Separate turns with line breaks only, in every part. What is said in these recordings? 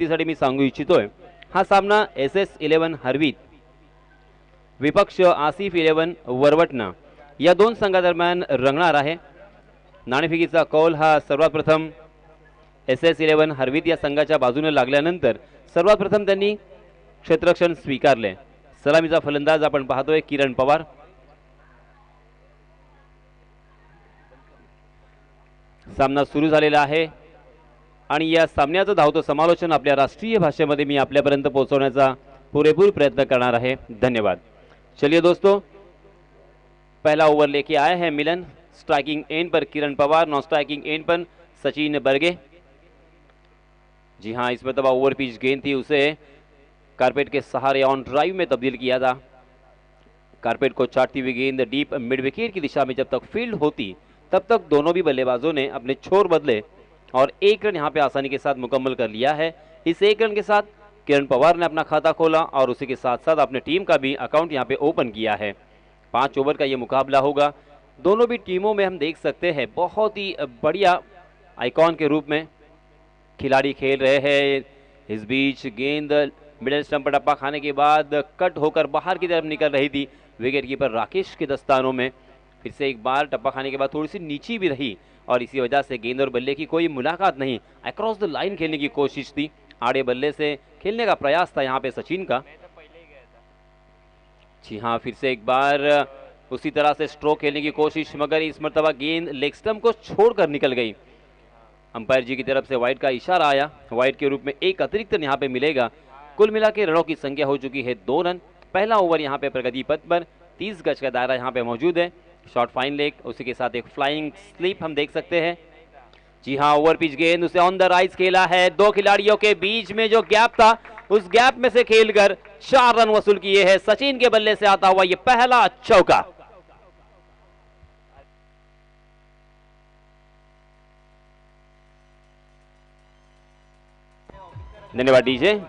साठी मी सांगू इच्छितोय, हा सामना SS11 हरवीत विपक्ष आसिफ 11 वरवटना या दोन संघादरम्यान रंगणार आहे। नाणेफेकीचा कौल हा सर्वात प्रथम SS11 हरवीत या संघाच्या बाजूने लागल्यानंतर सर्वात प्रथम त्यांनी क्षेत्ररक्षण स्वीकारले। सलामीचा फलंदाज आपण पाहतोय किरण पवार। सामना सुरू झालेला आहे आणि या सामन्याचं धावतं समालोचन आपल्या राष्ट्रीय भाषेमध्ये मी आपल्यापर्यंत पोहोचवण्याचा पूरेपूर प्रयत्न करणार आहे। धन्यवाद। चलिए दोस्तों, पहला ओवर लेके आए हैं मिलन। स्ट्राइकिंग एंड पर Kiran Pawar, non striking end पर सचिन बरगे। जी हां, इस मरतबा ओवर पिच गेंद थी, उसे कारपेट के सहारे ऑन ड्राइव में तब्दील किया था। कारपेट को चाटती हुई गेंद डीप मिड विकेट की दिशा में जब तक फील्ड होती तब तक दोनों भी बल्लेबाजों ने अपने छोर बदले और एक रन यहां पे आसानी के साथ मुकम्मल कर लिया है। इस एक रन के साथ किरण पवार ने अपना खाता खोला और उसी के साथ साथ अपने टीम का भी अकाउंट यहां पे ओपन किया है। 5 ओवर का ये मुकाबला होगा। दोनों भी टीमों में हम देख सकते हैं बहुत ही बढ़िया आइकॉन के रूप में खिलाड़ी खेल रहे हैं। इस बीच गेंद मिडिल स्टंप पर टप्पा खाने के बाद कट होकर बाहर की तरफ निकल रही थी। विकेट कीपर राकेश के दस्तानों में फिर से एक बार टप्पा खाने के बाद थोड़ी सी नीची भी रही और इसी वजह से गेंद और बल्ले की कोई मुलाकात नहीं, अक्रॉस द लाइन खेलने की कोशिश थी। आड़े बल्ले से खेलने का प्रयास था यहाँ पे सचिन का। जी हाँ, फिर से एक बार उसी तरह से स्ट्रोक खेलने की कोशिश, मगर इस मरतबा गेंद लेग स्टंप को छोड़कर निकल गई। अंपायर जी की तरफ से वाइड का इशारा आया। वाइड के रूप में एक अतिरिक्त रन यहाँ पे मिलेगा। कुल मिला के रनों की संख्या हो चुकी है 2 रन। पहला ओवर यहाँ पे प्रगति पथ पर 30 गज का दायरा यहाँ पे मौजूद है। शॉर्ट फाइन लेग, उसी के साथ एक फ्लाइंग स्लीप हम देख सकते हैं। जी हाँ, ओवर पिच गेंद उसे ऑन द राइज खेला है। दो खिलाड़ियों के बीच में जो गैप था उस गैप में से खेलकर 4 रन वसूल किए हैं। सचिन के बल्ले से आता हुआ ये पहला चौका। धन्यवाद डीजे।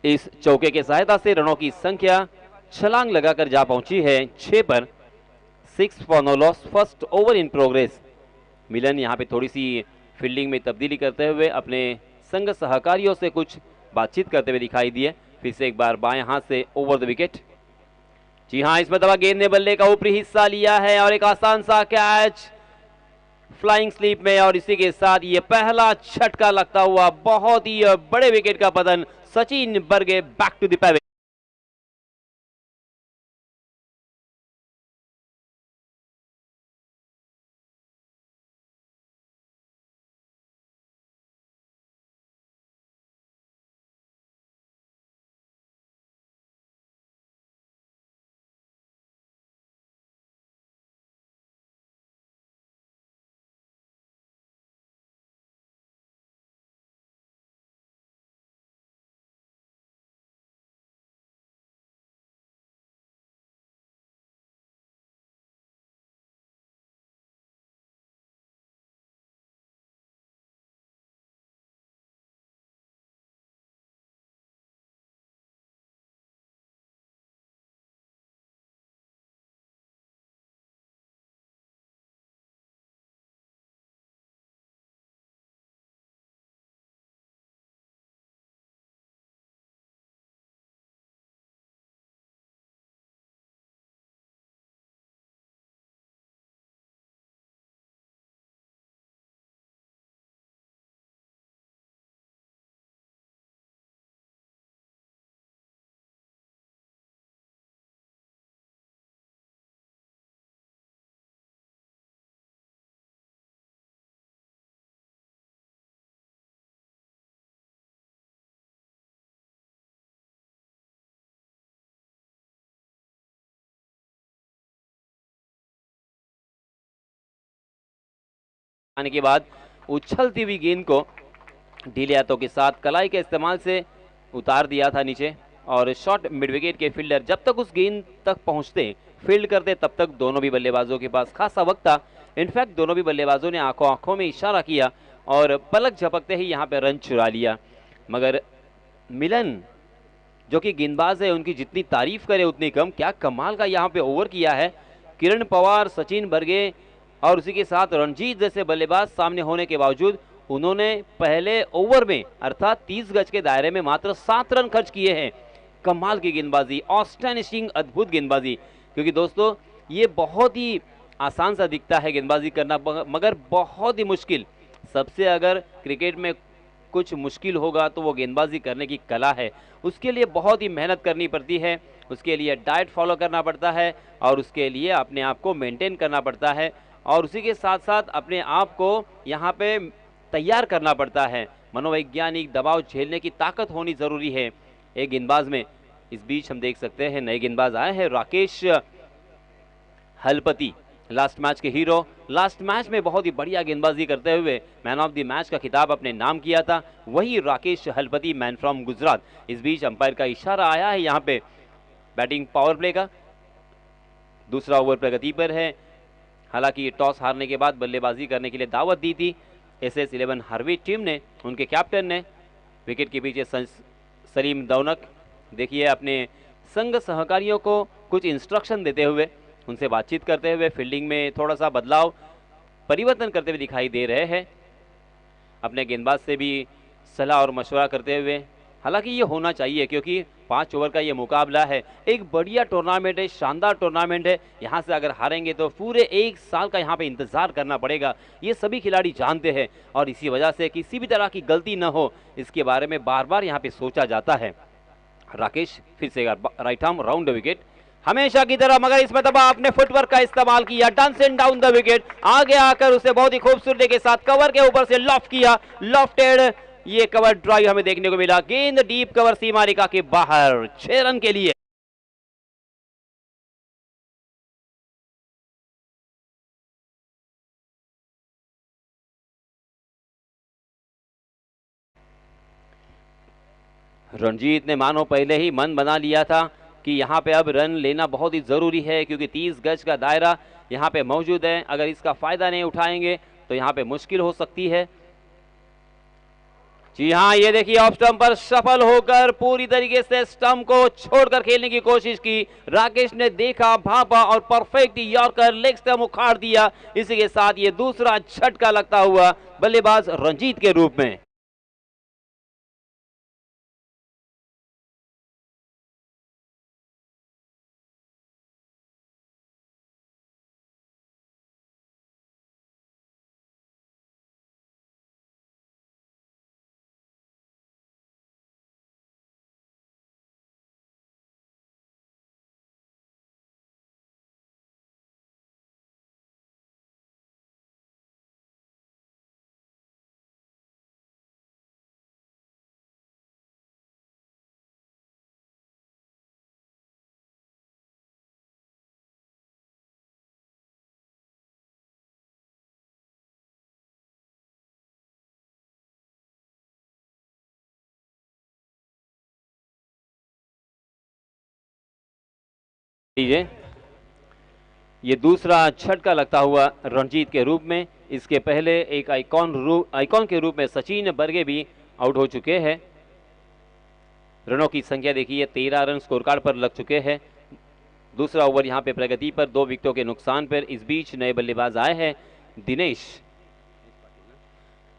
इस चौके के सहायता से रनों की संख्या छलांग लगाकर जा पहुंची है 6 पर। 6 for no loss, first over in progress. Milan यहां पे थोड़ी सी फील्डिंग में तब्दीली करते हुए अपने संग सहकारियों से कुछ बातचीत करते हुए दिखाई दिए। फिर से एक बार बाएं हाथ से ओवर द विकेट। जी हां, इसमें दबा गेंद ने बल्ले का ऊपरी हिस्सा लिया है और एक आसान सा कैच फ्लाइंग स्लीप में, और इसी के साथ ये पहला छटका लगता हुआ बहुत ही बड़े विकेट का पतन। Sachin Barge back to the pavilion. आने के बाद उछलती हुई गेंद को ढीले हाथों के साथ कलाई के इस्तेमाल से उतार दिया था नीचे, और शॉर्ट मिड विकेट के फील्डर जब तक उस गेंद तक पहुंचते फील्ड करते तब तक दोनों भी बल्लेबाजों के पास खासा वक्त था। इनफैक्ट दोनों भी बल्लेबाजों ने आंखों आंखों में इशारा किया और पलक झपकते ही यहां पे रन चुरा लिया। मगर मिलन जो कि गेंदबाज है, उनकी जितनी तारीफ करे उतनी कम। क्या कमाल का यहां पे ओवर किया है। किरण पवार, सचिन बरगे और उसी के साथ रणजीत जैसे बल्लेबाज सामने होने के बावजूद उन्होंने पहले ओवर में अर्थात 30 गज के दायरे में मात्र 7 रन खर्च किए हैं। कमाल की गेंदबाजी, ऑस्टनिशिंग, अद्भुत गेंदबाजी। क्योंकि दोस्तों ये बहुत ही आसान सा दिखता है गेंदबाजी करना, मगर बहुत ही मुश्किल। सबसे अगर क्रिकेट में कुछ मुश्किल होगा तो वो गेंदबाजी करने की कला है। उसके लिए बहुत ही मेहनत करनी पड़ती है, उसके लिए डाइट फॉलो करना पड़ता है और उसके लिए अपने आप को मेंटेन करना पड़ता है और उसी के साथ साथ अपने आप को यहाँ पे तैयार करना पड़ता है। मनोवैज्ञानिक दबाव झेलने की ताकत होनी ज़रूरी है एक गेंदबाज में। इस बीच हम देख सकते हैं नए गेंदबाज आए हैं, राकेश हलपति, लास्ट मैच के हीरो। लास्ट मैच में बहुत ही बढ़िया गेंदबाजी करते हुए मैन ऑफ द मैच का खिताब अपने नाम किया था, वही Rakesh Halpati, man from Gujarat. Is beach umpire का इशारा आया है यहाँ पे बैटिंग पावर प्ले का। दूसरा ओवर प्रगति पर है। हालांकि टॉस हारने के बाद बल्लेबाजी करने के लिए दावत दी थी SS11 हार्वी टीम ने, उनके कैप्टन ने। विकेट के पीछे सलीम दौनक देखिए अपने संग सहकारियों को कुछ इंस्ट्रक्शन देते हुए, उनसे बातचीत करते हुए फील्डिंग में थोड़ा सा बदलाव परिवर्तन करते हुए दिखाई दे रहे हैं, अपने गेंदबाज से भी सलाह और मशवरा करते हुए। हालांकि ये होना चाहिए क्योंकि 5 ओवर का ये मुकाबला है, एक बढ़िया टूर्नामेंट है, शानदार टूर्नामेंट है। यहाँ से अगर हारेंगे तो पूरे 1 साल का यहाँ पे इंतजार करना पड़ेगा, ये सभी खिलाड़ी जानते हैं और इसी वजह से किसी भी तरह की गलती न हो इसके बारे में बार बार यहाँ पे सोचा जाता है। राकेश फिर से right arm round the wicket, हमेशा की तरह, मगर इस मरतबा अपने फुटवर्क का इस्तेमाल किया, डांसिंग डाउन द विकेट, आगे आकर उसे बहुत ही खूबसूरती के साथ कवर के ऊपर से लॉफ्ट किया, लॉफ्टेड ये कवर ड्राइव हमें देखने को मिला। गेंद डीप कवर सीमा रेखा के बाहर, 6 रन के लिए। रणजीत ने मानो पहले ही मन बना लिया था कि यहाँ पे अब रन लेना बहुत ही ज़रूरी है क्योंकि 30 गज का दायरा यहाँ पे मौजूद है, अगर इसका फ़ायदा नहीं उठाएंगे तो यहाँ पे मुश्किल हो सकती है। जी हाँ, ये देखिए ऑफ स्टंप पर सफल होकर पूरी तरीके से स्टंप को छोड़कर खेलने की कोशिश की। राकेश ने देखा, भापा और परफेक्ट यॉर्कर लेग स्टंप उखाड़ दिया। इसी के साथ ये दूसरा झटका लगता हुआ बल्लेबाज रणजीत के रूप में। ये दूसरा झटका लगता हुआ रणजीत के रूप में। इसके पहले एक आइकॉन के रूप में सचिन बर्गे भी आउट हो चुके हैं। रनों की संख्या देखिए 13 रन स्कोर कार्ड पर लग चुके हैं। दूसरा ओवर यहाँ पे प्रगति पर 2 विकेटों के नुकसान पर। इस बीच नए बल्लेबाज आए हैं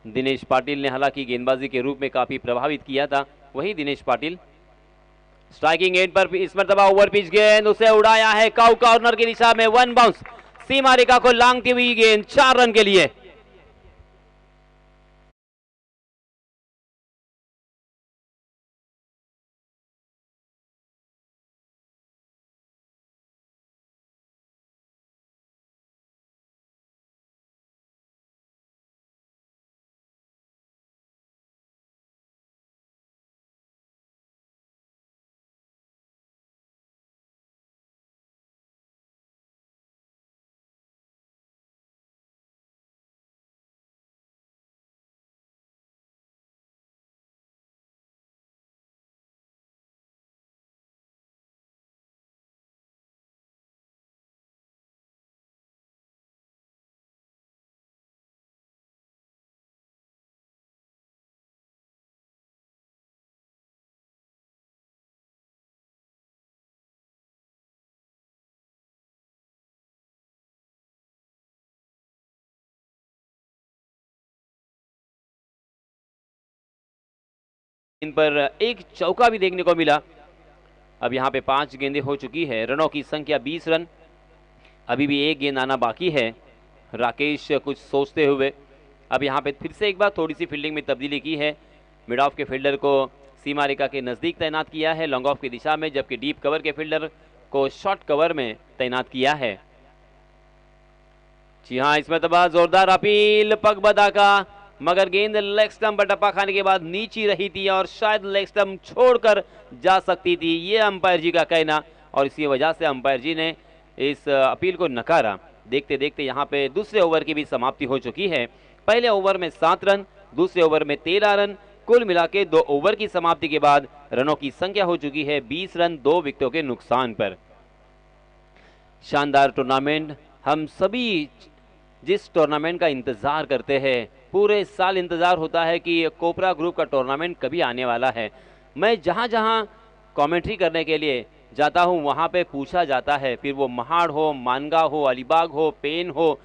दिनेश पाटिल ने हालांकि गेंदबाजी के रूप में काफी प्रभावित किया था, वही दिनेश पाटिल। स्ट्राइकिंग एंड पर इस मरतबा ओवर पिच गेंद, उसे उड़ाया है काउ कॉर्नर की दिशा में, 1 बाउंस, सीमा रेखा को लांघती हुई गेंद, 4 रन के लिए। इन पर एक चौका भी देखने को मिला। अब यहाँ पे 5 गेंदें हो चुकी है, रनों की संख्या 20 रन। अभी भी एक गेंद आना बाकी है। राकेश कुछ सोचते हुए अब यहाँ पे फिर से एक बार थोड़ी सी फील्डिंग में तब्दीली की है। मिड ऑफ के फील्डर को सीमा रेखा के नज़दीक तैनात किया है लॉन्ग ऑफ की दिशा में, जबकि डीप कवर के फील्डर को शॉर्ट कवर में तैनात किया है। जी हाँ, इस मरतबा जोरदार अपील पगबदा का, मगर गेंद लेग स्टंप पर टप्पा खाने के बाद नीची रही थी और शायद लेग स्टंप छोड़कर जा सकती थी, ये अंपायर जी का कहना, और इसी वजह से अंपायर जी ने इस अपील को नकारा। देखते देखते यहाँ पे दूसरे ओवर की भी समाप्ति हो चुकी है। पहले ओवर में 7 रन, दूसरे ओवर में 13 रन, कुल मिला के 2 ओवर की समाप्ति के बाद रनों की संख्या हो चुकी है 20 रन 2 विकेटों के नुकसान पर। शानदार टूर्नामेंट, हम सभी जिस टूर्नामेंट का इंतजार करते हैं, पूरे साल इंतजार होता है कि कोपरा ग्रुप का टूर्नामेंट कभी आने वाला है। मैं जहां जहां कमेंट्री करने के लिए जाता हूं वहां पे पूछा जाता है, फिर वो महाड़ हो, मानगा हो, अलीबाग हो, पेन हो,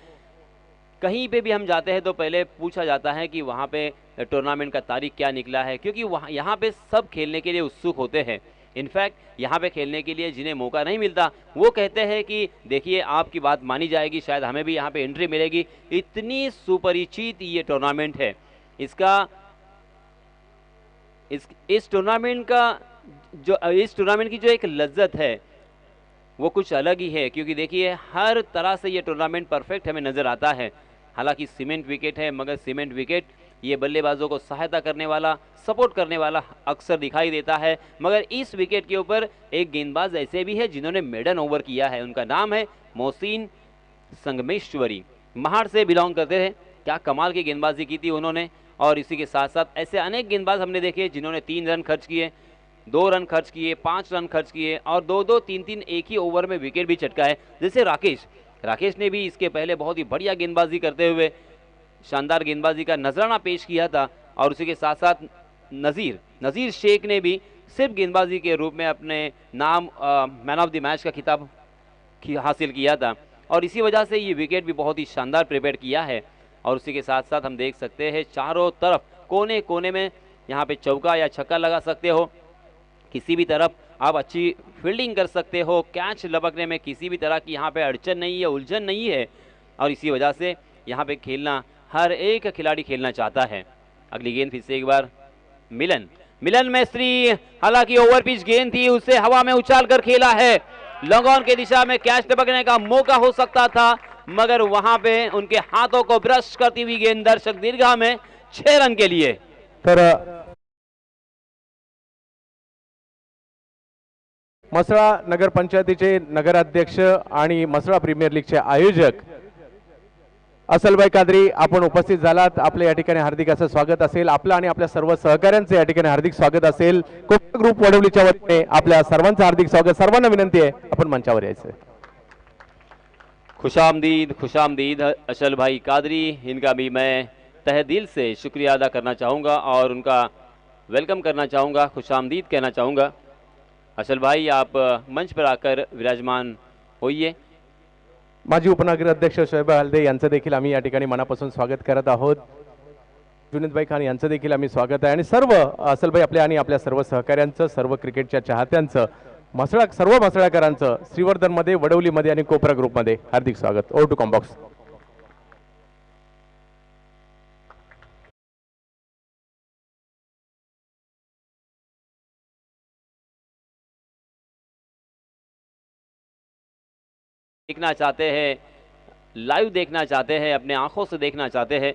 कहीं पे भी हम जाते हैं तो पहले पूछा जाता है कि वहाँ पे टूर्नामेंट का तारीख क्या निकला है, क्योंकि वहाँ यहाँ पे सब खेलने के लिए उत्सुक होते हैं। इनफैक्ट यहाँ पे खेलने के लिए जिन्हें मौका नहीं मिलता वो कहते हैं कि देखिए आपकी बात मानी जाएगी, शायद हमें भी यहाँ पे एंट्री मिलेगी। इतनी सुपरिचित ये टूर्नामेंट है। इस टूर्नामेंट की जो एक लज्जत है वो कुछ अलग ही है, क्योंकि देखिए हर तरह से ये टूर्नामेंट परफेक्ट हमें नज़र आता है। हालांकि सीमेंट विकेट है, मगर सीमेंट विकेट ये बल्लेबाजों को सहायता करने वाला, सपोर्ट करने वाला अक्सर दिखाई देता है। मगर इस विकेट के ऊपर एक गेंदबाज ऐसे भी है जिन्होंने मेडन ओवर किया है, उनका नाम है मोहसिन संगमेश्वरी, महाड़ से बिलोंग करते हैं। क्या कमाल की गेंदबाजी की थी उन्होंने। और इसी के साथ साथ ऐसे अनेक गेंदबाज हमने देखे जिन्होंने 3 रन खर्च किए, 2 रन खर्च किए, 5 रन खर्च किए और 2-2, 3-3 एक ही ओवर में विकेट भी चटका है। जैसे राकेश ने भी इसके पहले बहुत ही बढ़िया गेंदबाजी करते हुए शानदार गेंदबाजी का नजराना पेश किया था। और उसी के साथ साथ नज़ीर शेख ने भी सिर्फ गेंदबाजी के रूप में अपने नाम मैन ऑफ द मैच का खिताब हासिल किया था, और इसी वजह से ये विकेट भी बहुत ही शानदार प्रिपेयर किया है। और उसी के साथ साथ हम देख सकते हैं चारों तरफ कोने कोने में यहाँ पे चौका या छक्का लगा सकते हो, किसी भी तरफ आप अच्छी फील्डिंग कर सकते हो, कैच लपकने में किसी भी तरह की यहाँ पे अड़चन नहीं है, उलझन नहीं है। और इसी वजह से यहाँ पे खेलना हर एक खिलाड़ी खेलना चाहता है। अगली गेंद फिर से एक बार मिलन मिस्त्री, हालांकि ओवर पिच गेंद थी, उसे हवा में उछाल कर खेला है। लॉन्ग ऑन की दिशा में कैच टपकने का मौका हो सकता था, मगर वहां पे उनके हाथों को ब्रश करती हुई गेंद दर्शक दीर्घा में 6 रन के लिए।
मसळा नगर पंचायतीचे नगराध्यक्ष आणि मसळा प्रीमियर लीगचे आयोजक असलभाई कादरी आपण उपस्थित झालात, आपले या ठिकाणी हार्दिक असं स्वागत असेल। आपलं आणि आपल्या सर्व सहकाऱ्यांचे या ठिकाणी हार्दिक स्वागत असेल। कोपरा ग्रुप वडवलीच्या वतीने आपल्या सर्वांचं हार्दिक स्वागत। सर्वांना विनंती आहे आपण मंचावर यायचं।
खुशामदीद अशल भाई कादरी, इनका भी मैं तहे दिल से शुक्रिया अदा करना चाहूँगा और उनका वेलकम करना चाहूँगा, खुशामदीद कहना चाहूँगा। अशल भाई आप मंच पर आकर विराजमान होइए।
माजी उपनगराध्यक्ष शोएब हलदे यांचं देखील आम्ही या ठिकाणी मनापासून स्वागत करत आहोत। जुनीदभाई खान यांचं देखील आम्ही स्वागत आहे आणि सर्व असलभाई आपल्या आणि आपल्या सर्व सहकाऱ्यांचं, सर्व क्रिकेटच्या चाहत्यांचं, सर्व मसळाकरांचं श्रीवर्धनमध्ये, वडवलीमध्ये आणि कोपरा ग्रुपमध्ये हार्दिक स्वागत। ओव्हर टू कॉम्बॉक्स।
देखना चाहते हैं, लाइव देखना चाहते हैं, अपने आंखों से देखना चाहते हैं।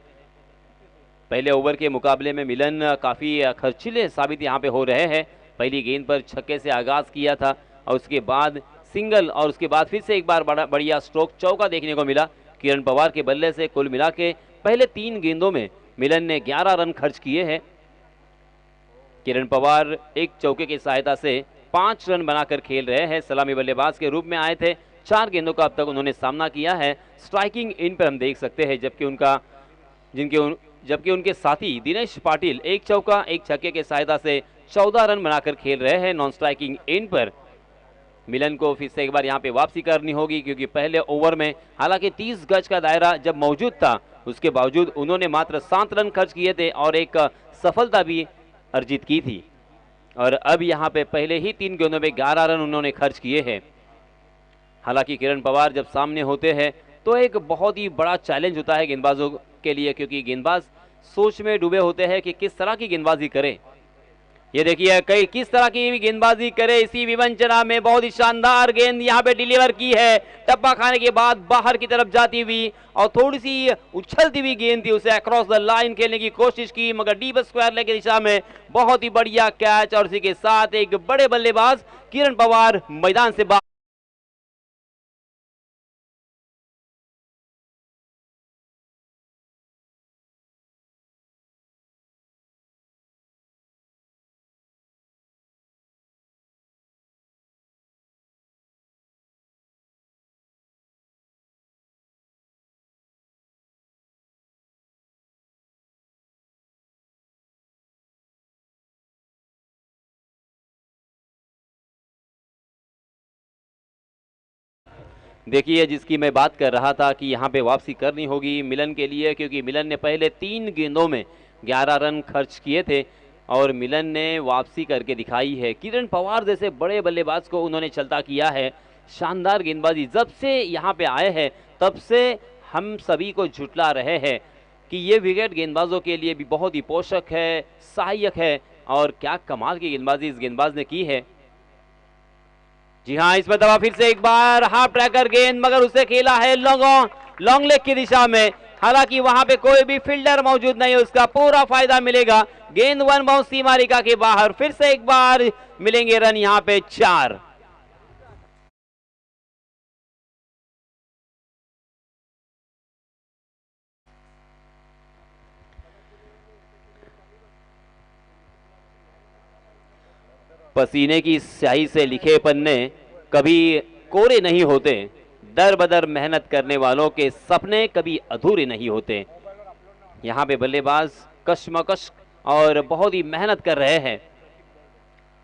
पहले ओवर के मुकाबले में मिलन काफ़ी खर्चीले साबित यहाँ पे हो रहे हैं। पहली गेंद पर छक्के से आगाज़ किया था और उसके बाद सिंगल, और उसके बाद फिर से एक बार बढ़िया स्ट्रोक चौका देखने को मिला किरण पवार के बल्ले से। कुल मिला के पहले 3 गेंदों में मिलन ने 11 रन खर्च किए हैं। किरण पवार एक चौके की सहायता से 5 रन बनाकर खेल रहे हैं। सलामी बल्लेबाज के रूप में आए थे। 4 गेंदों का अब तक उन्होंने सामना किया है। स्ट्राइकिंग इन पर हम देख सकते हैं, जबकि उनके साथी दिनेश पाटिल एक चौका एक छक्के के सहायता से 14 रन बनाकर खेल रहे हैं नॉन स्ट्राइकिंग इन पर। मिलन को फिर से एक बार यहाँ पे वापसी करनी होगी, क्योंकि पहले ओवर में हालांकि 30 गज का दायरा जब मौजूद था, उसके बावजूद उन्होंने मात्र 7 रन खर्च किए थे और एक सफलता भी अर्जित की थी। और अब यहाँ पे पहले ही 3 गेंदों में 11 रन उन्होंने खर्च किए हैं। हालांकि किरण पवार जब सामने होते हैं तो एक बहुत ही बड़ा चैलेंज होता है गेंदबाजों के लिए, क्योंकि गेंदबाज सोच में डूबे होते हैं कि किस तरह की गेंदबाजी करें। ये देखिए कई किस तरह की गेंदबाजी करे इसी विवंचना में। बहुत ही शानदार गेंद यहाँ पे डिलीवर की है, टप्पा खाने के बाद बाहर की तरफ जाती हुई और थोड़ी सी उछलती हुई गेंद थी, उसे अक्रॉस द लाइन खेलने की कोशिश की, मगर डीप स्क्वायर लेग की दिशा में बहुत ही बढ़िया कैच। और इसी के साथ एक बड़े बल्लेबाज किरण पवार मैदान से बाहर। देखिए जिसकी मैं बात कर रहा था कि यहाँ पे वापसी करनी होगी मिलन के लिए, क्योंकि मिलन ने पहले 3 गेंदों में 11 रन खर्च किए थे और मिलन ने वापसी करके दिखाई है। किरण पवार जैसे बड़े बल्लेबाज को उन्होंने चलता किया है। शानदार गेंदबाजी जब से यहाँ पे आए हैं तब से हम सभी को झुटला रहे हैं कि ये विकेट गेंदबाजों के लिए भी बहुत ही पोषक है, सहायक है, और क्या कमाल की गेंदबाजी इस गेंदबाज ने की है। जी हाँ, इसमें दबा फिर से एक बार हाफ ट्रैकर गेंद, मगर उसे खेला है लॉन्ग लेग की दिशा में। हालांकि वहां पे कोई भी फील्डर मौजूद नहीं है, उसका पूरा फायदा मिलेगा। गेंद 1 बाउंस सीमा रेखा के बाहर। फिर से एक बार मिलेंगे रन यहाँ पे 4। पसीने की स्याही से लिखे पन्ने कभी कोरे नहीं होते, दर बदर मेहनत करने वालों के सपने कभी अधूरे नहीं होते। यहाँ पे बल्लेबाज कशमकश और बहुत ही मेहनत कर रहे हैं।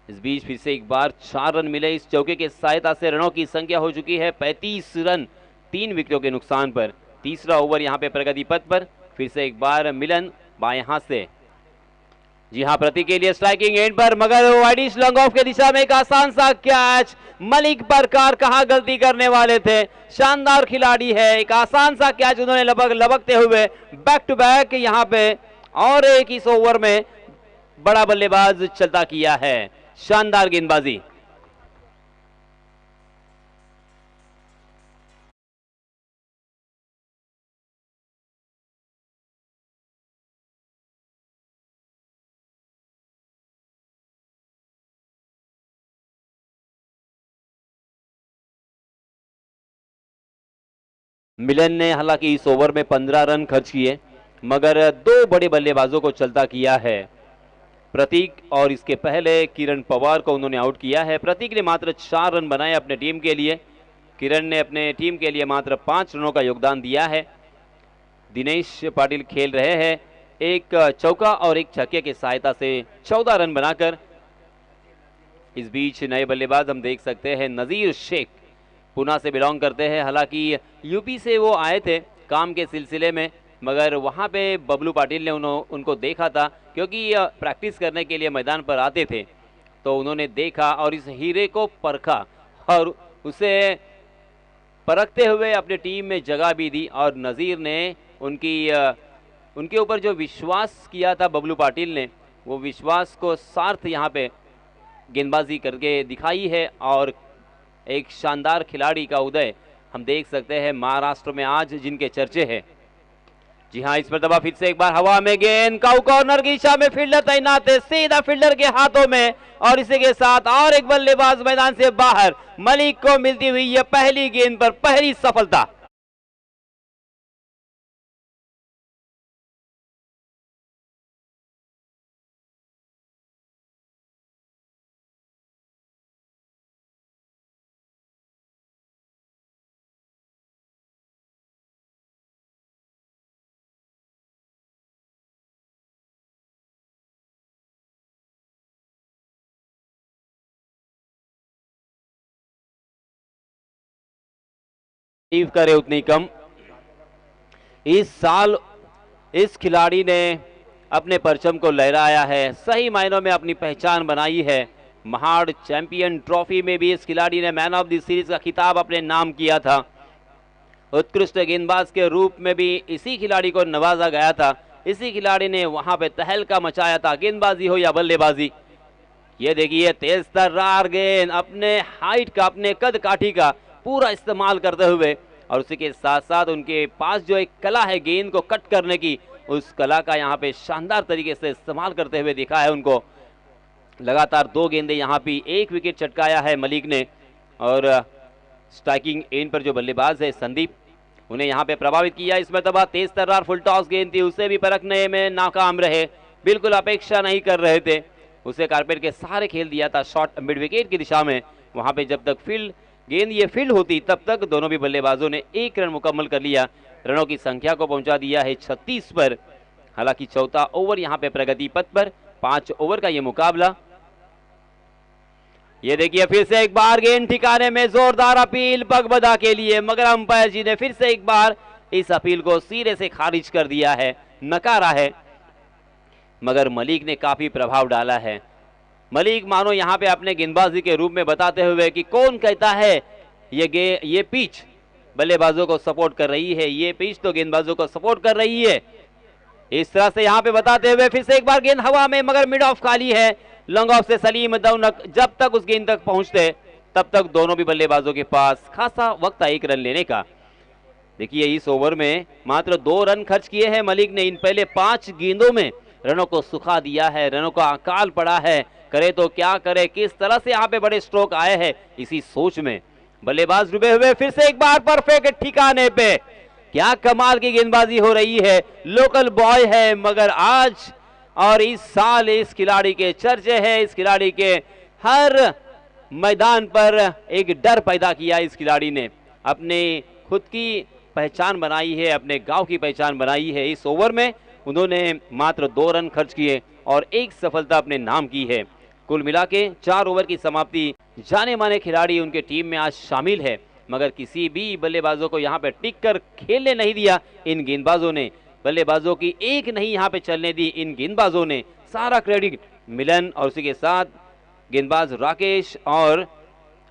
इस बीच फिर से एक बार 4 रन मिले। इस चौके की सहायता से रनों की संख्या हो चुकी है 35 रन 3 विकेटों के नुकसान पर। तीसरा ओवर यहाँ पे प्रगति पथ पर। फिर से एक बार मिलन बाएं हाथ से। जी हाँ, प्रतीक के लिए स्ट्राइकिंग एंड पर, मगर वाइडिश लॉन्ग ऑफ के दिशा में एक आसान सा कैच। मलिक बरकार कहाँ गलती करने वाले थे, शानदार खिलाड़ी है। एक आसान सा कैच उन्होंने लपकते हुए बैक टू बैक यहाँ पे और एक इस ओवर में बड़ा बल्लेबाज चलता किया है। शानदार गेंदबाजी। मिलन ने हालांकि इस ओवर में 15 रन खर्च किए, मगर 2 बड़े बल्लेबाजों को चलता किया है। प्रतीक और इसके पहले किरण पवार को उन्होंने आउट किया है। प्रतीक ने मात्र 4 रन बनाए अपने टीम के लिए। किरण ने अपने टीम के लिए मात्र 5 रनों का योगदान दिया है। दिनेश पाटिल खेल रहे हैं एक चौका और एक छक्के की सहायता से 14 रन बनाकर। इस बीच नए बल्लेबाज हम देख सकते हैं नजीर शेख, पुणे से बिलोंग करते हैं। हालांकि यूपी से वो आए थे काम के सिलसिले में, मगर वहाँ पे बबलू पाटिल ने उनको देखा था, क्योंकि प्रैक्टिस करने के लिए मैदान पर आते थे, तो उन्होंने देखा और इस हीरे को परखा और उसे परखते हुए अपनी टीम में जगह भी दी। और नज़ीर ने उनके ऊपर जो विश्वास किया था बबलू पाटिल ने, वो विश्वास को सार्थ यहाँ पे गेंदबाजी करके दिखाई है। और एक शानदार खिलाड़ी का उदय हम देख सकते हैं महाराष्ट्र में आज, जिनके चर्चे हैं। जी हाँ, इस पर दबा फिर से एक बार हवा में गेंद, काउ कॉर्नर की दिशा में फील्डर तैनात है, सीधा फील्डर के हाथों में। और इसी के साथ और एक बल्लेबाज मैदान से बाहर। मलिक को मिलती हुई यह पहली गेंद पर पहली सफलता। करे उतनी कम। इस साल इस खिलाड़ी ने अपने परचम को लहराया है, सही मायनों में अपनी पहचान बनाई है। महाड़ चैंपियन ट्रॉफी में भी इस खिलाड़ी ने मैन ऑफ द सीरीज का खिताब अपने नाम किया था। उत्कृष्ट गेंदबाज के रूप में भी इसी खिलाड़ी को नवाजा गया था। इसी खिलाड़ी ने वहां पे तहलका मचाया था, गेंदबाजी हो या बल्लेबाजी। ये देखिए तेज तर्रार गेंद, अपने हाइट का, अपने कद काठी का पूरा इस्तेमाल करते हुए, और उसी के साथ साथ उनके पास जो एक कला है गेंद को कट करने की, उस कला का यहाँ पे शानदार तरीके से इस्तेमाल करते हुए दिखा है उनको। लगातार 2 गेंदें यहाँ पे 1 विकेट चटकाया है मलिक ने, और स्ट्राइकिंग एंड पर जो बल्लेबाज है संदीप, उन्हें यहाँ पे प्रभावित किया। इसमें तबाह तेज तर्रार फुल टॉस गेंद थी, उसे भी परखने में नाकाम रहे, बिल्कुल अपेक्षा नहीं कर रहे थे। उसे कारपेट के सहारे खेल दिया था शॉट मिड विकेट की दिशा में। वहां पे जब तक फील्ड गेंद ये फील्ड होती तब तक दोनों भी बल्लेबाजों ने 1 रन मुकम्मल कर लिया। रनों की संख्या को पहुंचा दिया है 36 पर। हालांकि चौथा ओवर यहाँ पे प्रगति पथ पर, 5 ओवर का ये मुकाबला। ये देखिए फिर से एक बार गेंद ठिकाने में, जोरदार अपील पगबदा के लिए, मगर अंपायर जी ने फिर से एक बार इस अपील को सिरे से खारिज कर दिया है, नकारा है। मगर मलिक ने काफी प्रभाव डाला है। मलिक मानो यहाँ पे अपने गेंदबाजी के रूप में बताते हुए कि कौन कहता है ये पिच बल्लेबाजों को सपोर्ट कर रही है, ये पिच तो गेंदबाजों को सपोर्ट कर रही है, इस तरह से यहाँ पे बताते हुए फिर से एक बार गेंद हवा में, मगर मिड ऑफ खाली है। लॉन्ग ऑफ से सलीम दौनक जब तक उस गेंद तक पहुंचते तब तक दोनों भी बल्लेबाजों के पास खासा वक्त था 1 रन लेने का। देखिए इस ओवर में मात्र 2 रन खर्च किए हैं मलिक ने। इन पहले 5 गेंदों में रनों को सुखा दिया है, रनों का अकाल पड़ा है। करे तो क्या करे, किस तरह से यहाँ पे बड़े स्ट्रोक आए हैं, इसी सोच में बल्लेबाज डूबे हुए। फिर से एक बार परफेक्ट ठिकाने पे, क्या कमाल की गेंदबाजी हो रही है। लोकल बॉय है, मगर आज और इस साल इस खिलाड़ी के चर्चे हैं, इस खिलाड़ी के हर मैदान पर एक डर पैदा किया। इस खिलाड़ी ने अपने खुद की पहचान बनाई है, अपने गांव की पहचान बनाई है। इस ओवर में उन्होंने मात्र 2 रन खर्च किए और 1 सफलता अपने नाम की है। कुल मिला के 4 ओवर की समाप्ति। जाने माने खिलाड़ी उनके टीम में आज शामिल है, मगर किसी भी बल्लेबाजों को यहाँ पे टिक कर खेलने नहीं दिया इन गेंदबाजों ने। बल्लेबाजों की एक नहीं यहाँ पे चलने दी इन गेंदबाजों ने। सारा क्रेडिट मिलन और उसी के साथ गेंदबाज राकेश और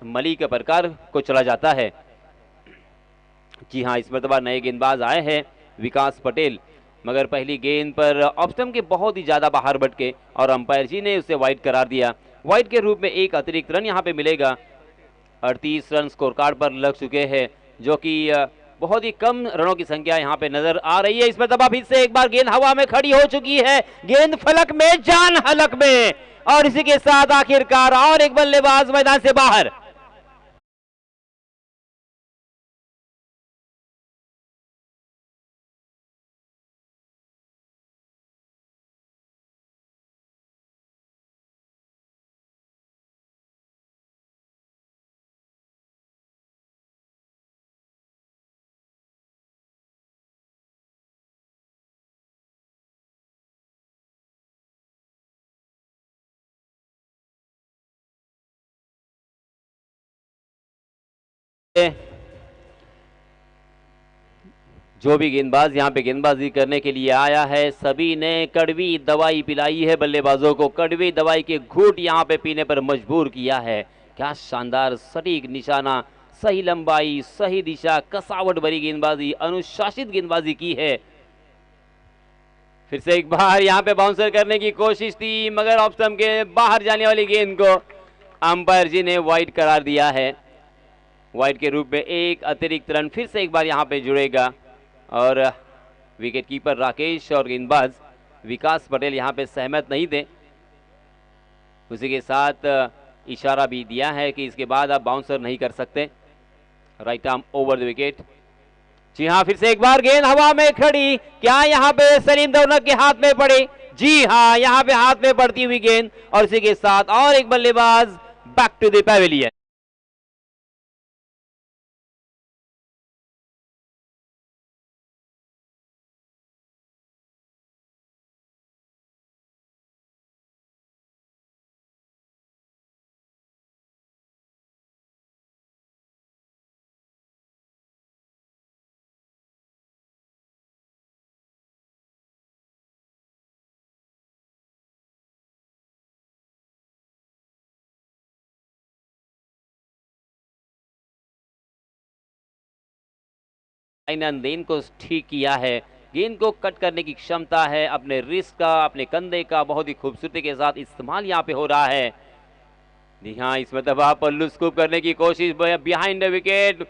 मलिक परकार को चला जाता है। जी हाँ, इस मरतबा नए गेंदबाज आए हैं विकास पटेल, मगर पहली गेंद पर ऑफ स्टंप के बहुत ही ज्यादा बाहर भटके और अंपायर जी ने उसे वाइड करार दिया। वाइड के रूप में 1 अतिरिक्त रन यहाँ पे मिलेगा। 38 रन स्कोर कार्ड पर लग चुके हैं, जो कि बहुत ही कम रनों की संख्या यहाँ पे नजर आ रही है। इसमें दबा फिर से एक बार गेंद हवा में खड़ी हो चुकी है, गेंद फलक में, जान हलक में, और इसी के साथ आखिरकार और एक बल्लेबाज मैदान से बाहर। जो भी गेंदबाज यहाँ पे गेंदबाजी करने के लिए आया है, सभी ने कड़वी दवाई पिलाई है बल्लेबाजों को, कड़वी दवाई के घूंट यहाँ पे पीने पर मजबूर किया है। क्या शानदार सटीक निशाना, सही लंबाई, सही दिशा, कसावट भरी गेंदबाजी, अनुशासित गेंदबाजी की है। फिर से एक बार यहाँ पे बाउंसर करने की कोशिश थी, मगर ऑफ स्टंप के बाहर जाने वाली गेंद को अंपायर जी ने वाइड करार दिया है। वाइड के रूप में 1 अतिरिक्त रन फिर से एक बार यहाँ पे जुड़ेगा, और विकेट कीपर राकेश और गेंदबाज विकास पटेल यहाँ पे सहमत नहीं थे। उसी के साथ इशारा भी दिया है कि इसके बाद आप बाउंसर नहीं कर सकते। Right arm over the wicket. जी हाँ, फिर से एक बार गेंद हवा में खड़ी, क्या यहाँ पे सलीम दौनक के हाथ में पड़ी? जी हाँ, यहाँ पे हाथ में पड़ती हुई गेंद, और इसी के साथ और एक बल्लेबाज बैक टू द पैवेलियन। देन को ठीक किया है। गेंद को कट करने की क्षमता है, अपने रिस्ट का, अपने कंधे का बहुत ही खूबसूरती के साथ इस्तेमाल यहाँ पे हो रहा है। जी हाँ, इस मतलब पल्लू स्कूप करने की कोशिश बिहाइंड द विकेट।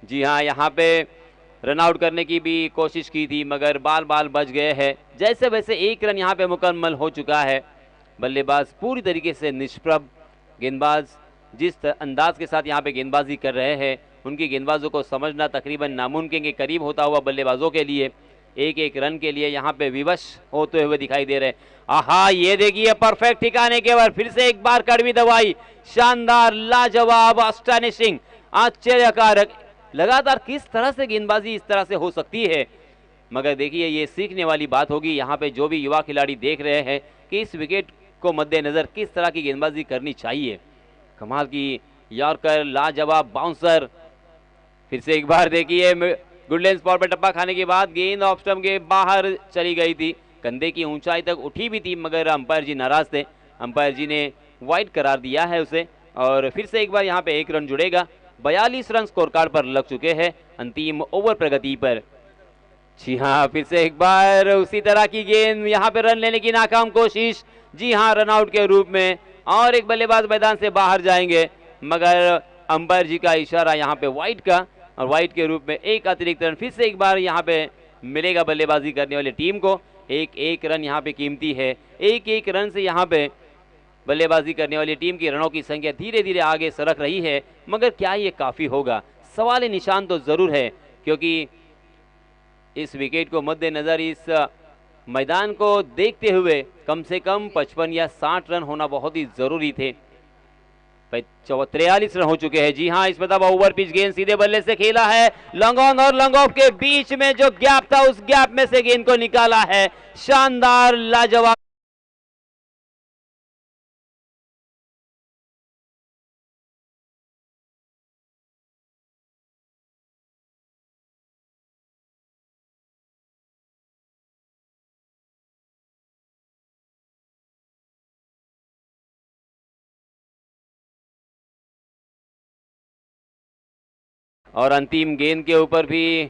जी हाँ, यहाँ पे रन आउट करने की भी कोशिश की थी मगर बाल बाल बच गए हैं। जैसे वैसे एक रन यहाँ पे मुकम्मल हो चुका है। बल्लेबाज पूरी तरीके से निष्प्रभ, गेंदबाज जिस अंदाज के साथ यहाँ पे गेंदबाजी कर रहे हैं, उनकी गेंदबाजों को समझना तकरीबन नामुमकिन के करीब होता हुआ बल्लेबाजों के लिए एक एक रन के लिए यहाँ पे विवश होते हुए दिखाई दे रहे हैं। आहा, ये देखिए परफेक्ट ठिकाने के बाद फिर से एक बार कड़वी दवाई, शानदार, लाजवाब, अस्टॉनिशिंग, आश्चर्यकारक। लगातार किस तरह से गेंदबाजी इस तरह से हो सकती है, मगर देखिए ये सीखने वाली बात होगी यहाँ पे जो भी युवा खिलाड़ी देख रहे हैं कि इस विकेट को मद्देनजर किस तरह की गेंदबाजी करनी चाहिए। कमाल की यॉर्कर, लाजवाब बाउंसर। फिर से एक बार देखिए गुडलैंड स्पॉट पर टप्पा खाने के बाद गेंद ऑफ स्टंप के बाहर चली गई थी, कंधे की ऊंचाई तक उठी भी थी मगर अंपायर जी नाराज थे। अंपायर जी ने वाइड करार दिया है उसे और फिर से एक बार यहाँ पे एक रन जुड़ेगा। 42 रन स्कोर कार्ड पर लग चुके हैं अंतिम ओवर प्रगति पर। जी हाँ, फिर से एक बार उसी तरह की गेंद, यहाँ पे रन लेने की नाकाम कोशिश। जी हाँ, रन आउट के रूप में और एक बल्लेबाज मैदान से बाहर जाएंगे मगर अंपायर जी का इशारा यहाँ पे वाइड का और वाइड के रूप में एक अतिरिक्त रन फिर से एक बार यहाँ पे मिलेगा बल्लेबाजी करने वाली टीम को। एक एक रन यहाँ पे कीमती है। एक एक रन से यहाँ पे बल्लेबाजी करने वाली टीम की रनों की संख्या धीरे धीरे आगे सरक रही है मगर क्या ये काफ़ी होगा, सवाल निशान तो ज़रूर है क्योंकि इस विकेट को मद्देनजर इस मैदान को देखते हुए कम से कम 55 या 60 रन होना बहुत ही जरूरी थे। 43 रन हो चुके हैं। जी हाँ, इस मतलब ओवर पिच गेंद सीधे बल्ले से खेला है, लॉन्ग ऑन और लॉन्ग ऑफ के बीच में जो गैप था उस गैप में से गेंद को निकाला है। शानदार, लाजवाब। और अंतिम गेंद के ऊपर भी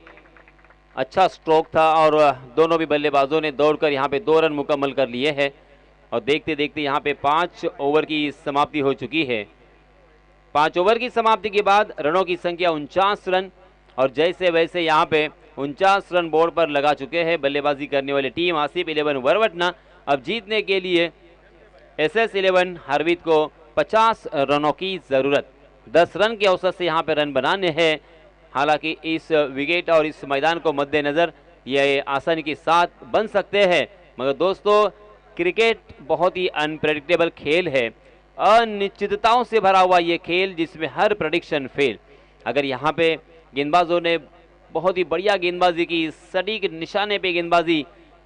अच्छा स्ट्रोक था और दोनों भी बल्लेबाजों ने दौड़कर यहाँ पे 2 रन मुकम्मल कर लिए हैं और देखते देखते यहाँ पे 5 ओवर की समाप्ति हो चुकी है। 5 ओवर की समाप्ति के बाद रनों की संख्या 49 रन और जैसे वैसे यहाँ पे 49 रन बोर्ड पर लगा चुके हैं बल्लेबाजी करने वाली टीम आसिफ 11 वरवटना। अब जीतने के लिए SS 11 हरवीत को 50 रनों की जरूरत, 10 रन के औसत से यहाँ पे रन बनाने हैं। हालांकि इस विकेट और इस मैदान को मद्देनजर ये आसानी के साथ बन सकते हैं मगर दोस्तों क्रिकेट बहुत ही अनप्रेडिक्टेबल खेल है, अनिश्चितताओं से भरा हुआ ये खेल जिसमें हर प्रेडिक्शन फेल। अगर यहाँ पे गेंदबाजों ने बहुत ही बढ़िया गेंदबाजी की, सटीक निशाने पे गेंदबाजी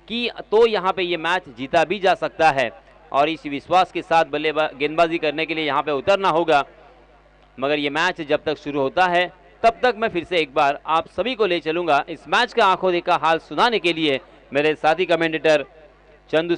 की तो यहाँ पे ये मैच जीता भी जा सकता है और इस विश्वास के साथ गेंदबाजी करने के लिए यहाँ पे उतरना होगा। मगर ये मैच जब तक शुरू होता है तब तक मैं फिर से एक बार आप सभी को ले चलूंगा इस मैच का आंखों देखा हाल सुनाने के लिए मेरे साथी कमेंटेटर चंदू।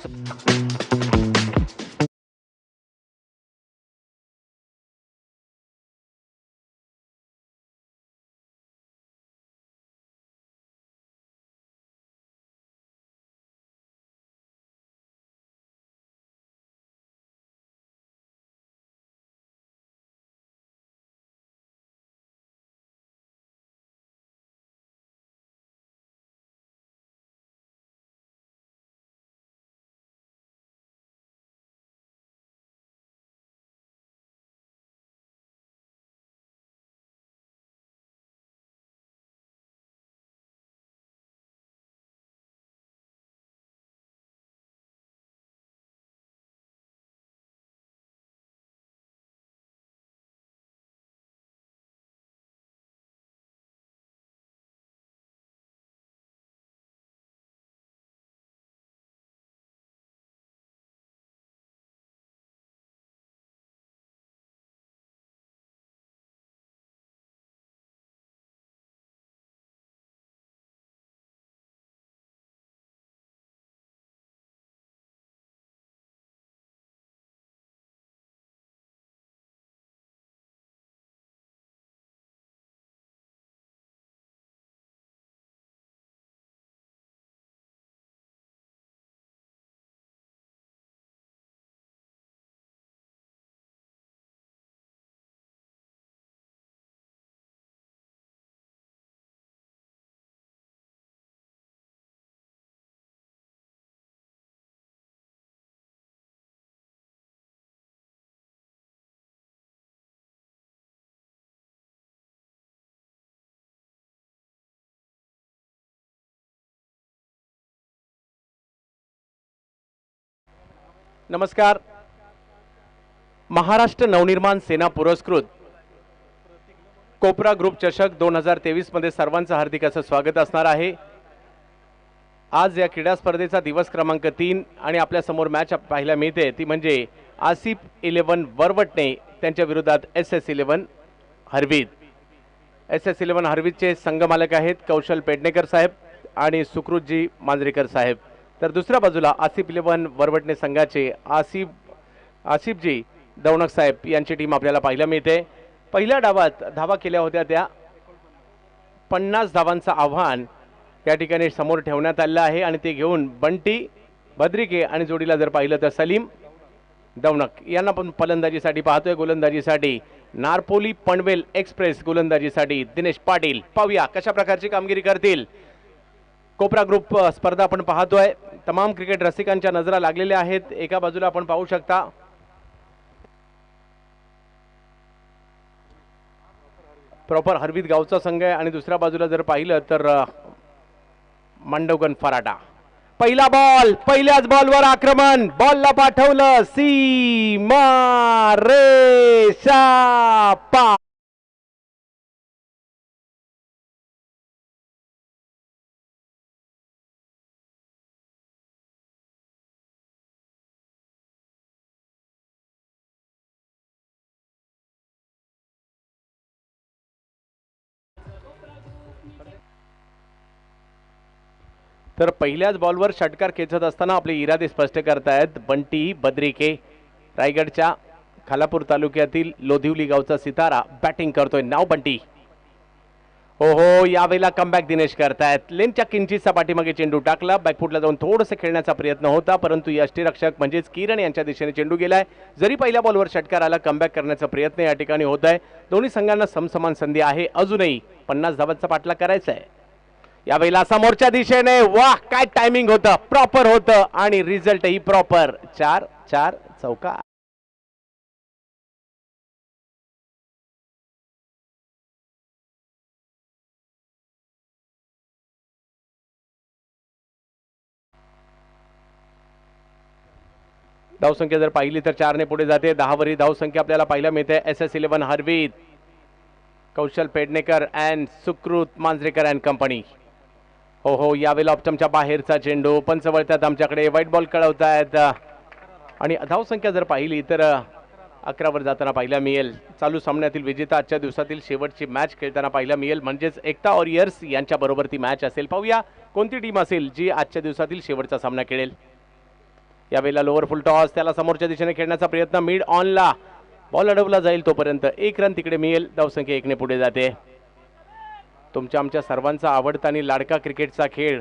नमस्कार. महाराष्ट्र नवनिर्माण सेना पुरस्कृत कोपरा ग्रुप चषक 2023 मध्ये सर्वांचं हार्दिक असं स्वागत असणार आहे. आज या क्रीडा स्पर्धेचा दिवस क्रमांक 3 आणि आपल्या समोर मॅच पाहायला मिळते ती म्हणजे आसिफ 11 वरवटणे त्यांच्या विरोधात SS11 हरवीत. SS11 हरवीतचे संघमालक आहेत कौशल पेडणेकर साहेब आणि सुकृतजी मांजरेकर साहेब. तर दुसऱ्या बाजूला आसिफ 11 वरवटणे संघाचे आसिफजी दौणक साहेब यांची टीम आपल्याला पाहायला मिळते. पहिल्या डावात धावा केल्या होत्या त्या 50 धावांचं आव्हान त्या ठिकाणी समोर ठेवण्यात आलं आहे आणि ते घेऊन बंटी बद्रिके आणि जोडीला जर पाहिलं तर सलीम दौणक यांना पण फलंदाजीसाठी पाहतोय. गोलंदाजीसाठी नारपोली पनवेल एक्सप्रेस, गोलंदाजीसाठी दिनेश पाटील. पाहूया कशा प्रकारची कामगिरी करतील. कोपरा ग्रुप स्पर्धा आपण पाहतोय. तमाम क्रिकेट रसिकांच्या नजरा लागलेल्या आहेत. एका बाजूला आपण पाहू शकता प्रॉपर हरवीत गावचा संघ आहे आणि दुसऱ्या बाजूला जर पाहिलं तर मांडवगण फराटा. पहिला बॉल, पहिल्याच बॉलवर आक्रमण. बॉलला पाठवलं सीमा रेषा पार. तर पहिल्याच बॉलवर षटकार खेचत असताना आपले इरादे स्पष्ट करतायत बंटी बद्रिके. रायगडच्या खालापूर तालुक्यातील लोधिवली गावचा सितारा बॅटिंग करतोय. नाव बंटी. हो यावेळेला कमबॅक दिनेश करतायत. लेनच्या किंचित सपाटीमागे चेंडू टाकला. बॅकफुटला जाऊन थोडंसं खेळण्याचा प्रयत्न होता परंतु यष्टीरक्षक म्हणजेच किरण यांच्या दिशेने चेंडू गेलाय. जरी पहिल्या बॉलवर षटकार आला कमबॅक करण्याचा प्रयत्न या ठिकाणी होत आहे. दोन्ही संघांना समसमान संधी आहे. अजूनही 50 धावांचा पाठलाग करायचा आहे. यावेळेला समोरच्या दिशेने वाह काय टायमिंग होतं, प्रॉपर होतं आणि रिझल्टही प्रॉपर. 4-4 चौका. धावसंख्या जर पाहिली तर 4 ने पुढे जाते. 10 वरील धावसंख्या आपल्याला पाहायला मिळते. SS11 हरवीत, Kaushal Pednekar and Sukrut Manjrekar and company. हो यावेळेला ऑप्टमच्या बाहेरचा चेंडू. पंच वळतात आमच्याकडे, व्हाईट बॉल कळवतायत आणि धावसंख्या जर पाहिली तर 11 वर जाताना पाहायला मिळेल. चालू सामन्यातील विजेता आजच्या दिवसातील शेवटची मॅच खेळताना पाहायला मिळेल म्हणजेच एकता वॉरियर्स यांच्या बरोबर ती मॅच असेल. पाहूया कोणती टीम असेल जी आजच्या दिवसातील शेवटचा सामना खेळेल. यावेळेला लोअर फुल टॉस, त्याला समोरच्या दिशेने खेळण्याचा प्रयत्न. मिड ऑनला बॉल अडवला जाईल तोपर्यंत 1 रन तिकडे मिळेल. धावसंख्या 1 ने पुढे जाते. तुमच्या आमच्या सर्वांचा आवडता आणि लाडका क्रिकेटचा खेळ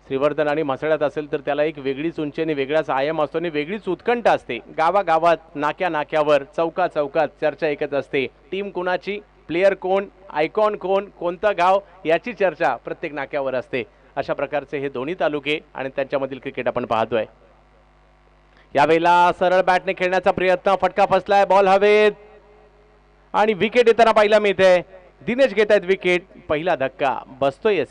श्रीवर्धन आणि म्हसळ्यात असेल तर त्याला एक वेगळीच उंची आणि वेगळाच आयाम असतो आणि वेगळीच उत्कंठ असते. गावागावात, नाक्या नाक्यावर, चौका चौकात चर्चा एकच असते. टीम कोणाची, प्लेयर कोण, आयकॉन कोण, कोणतं गाव याची चर्चा प्रत्येक नाक्यावर असते. अशा प्रकारचे हे दोन्ही तालुके आणि त्यांच्यामधील क्रिकेट आपण पाहतोय. यावेळेला सरळ बॅटने खेळण्याचा प्रयत्न. फटका फसलाय. बॉल हवेत आणि विकेट येताना पाहायला मिळते. दिनेश घेत आहेत विकेट. पहिला धक्का बसतोय.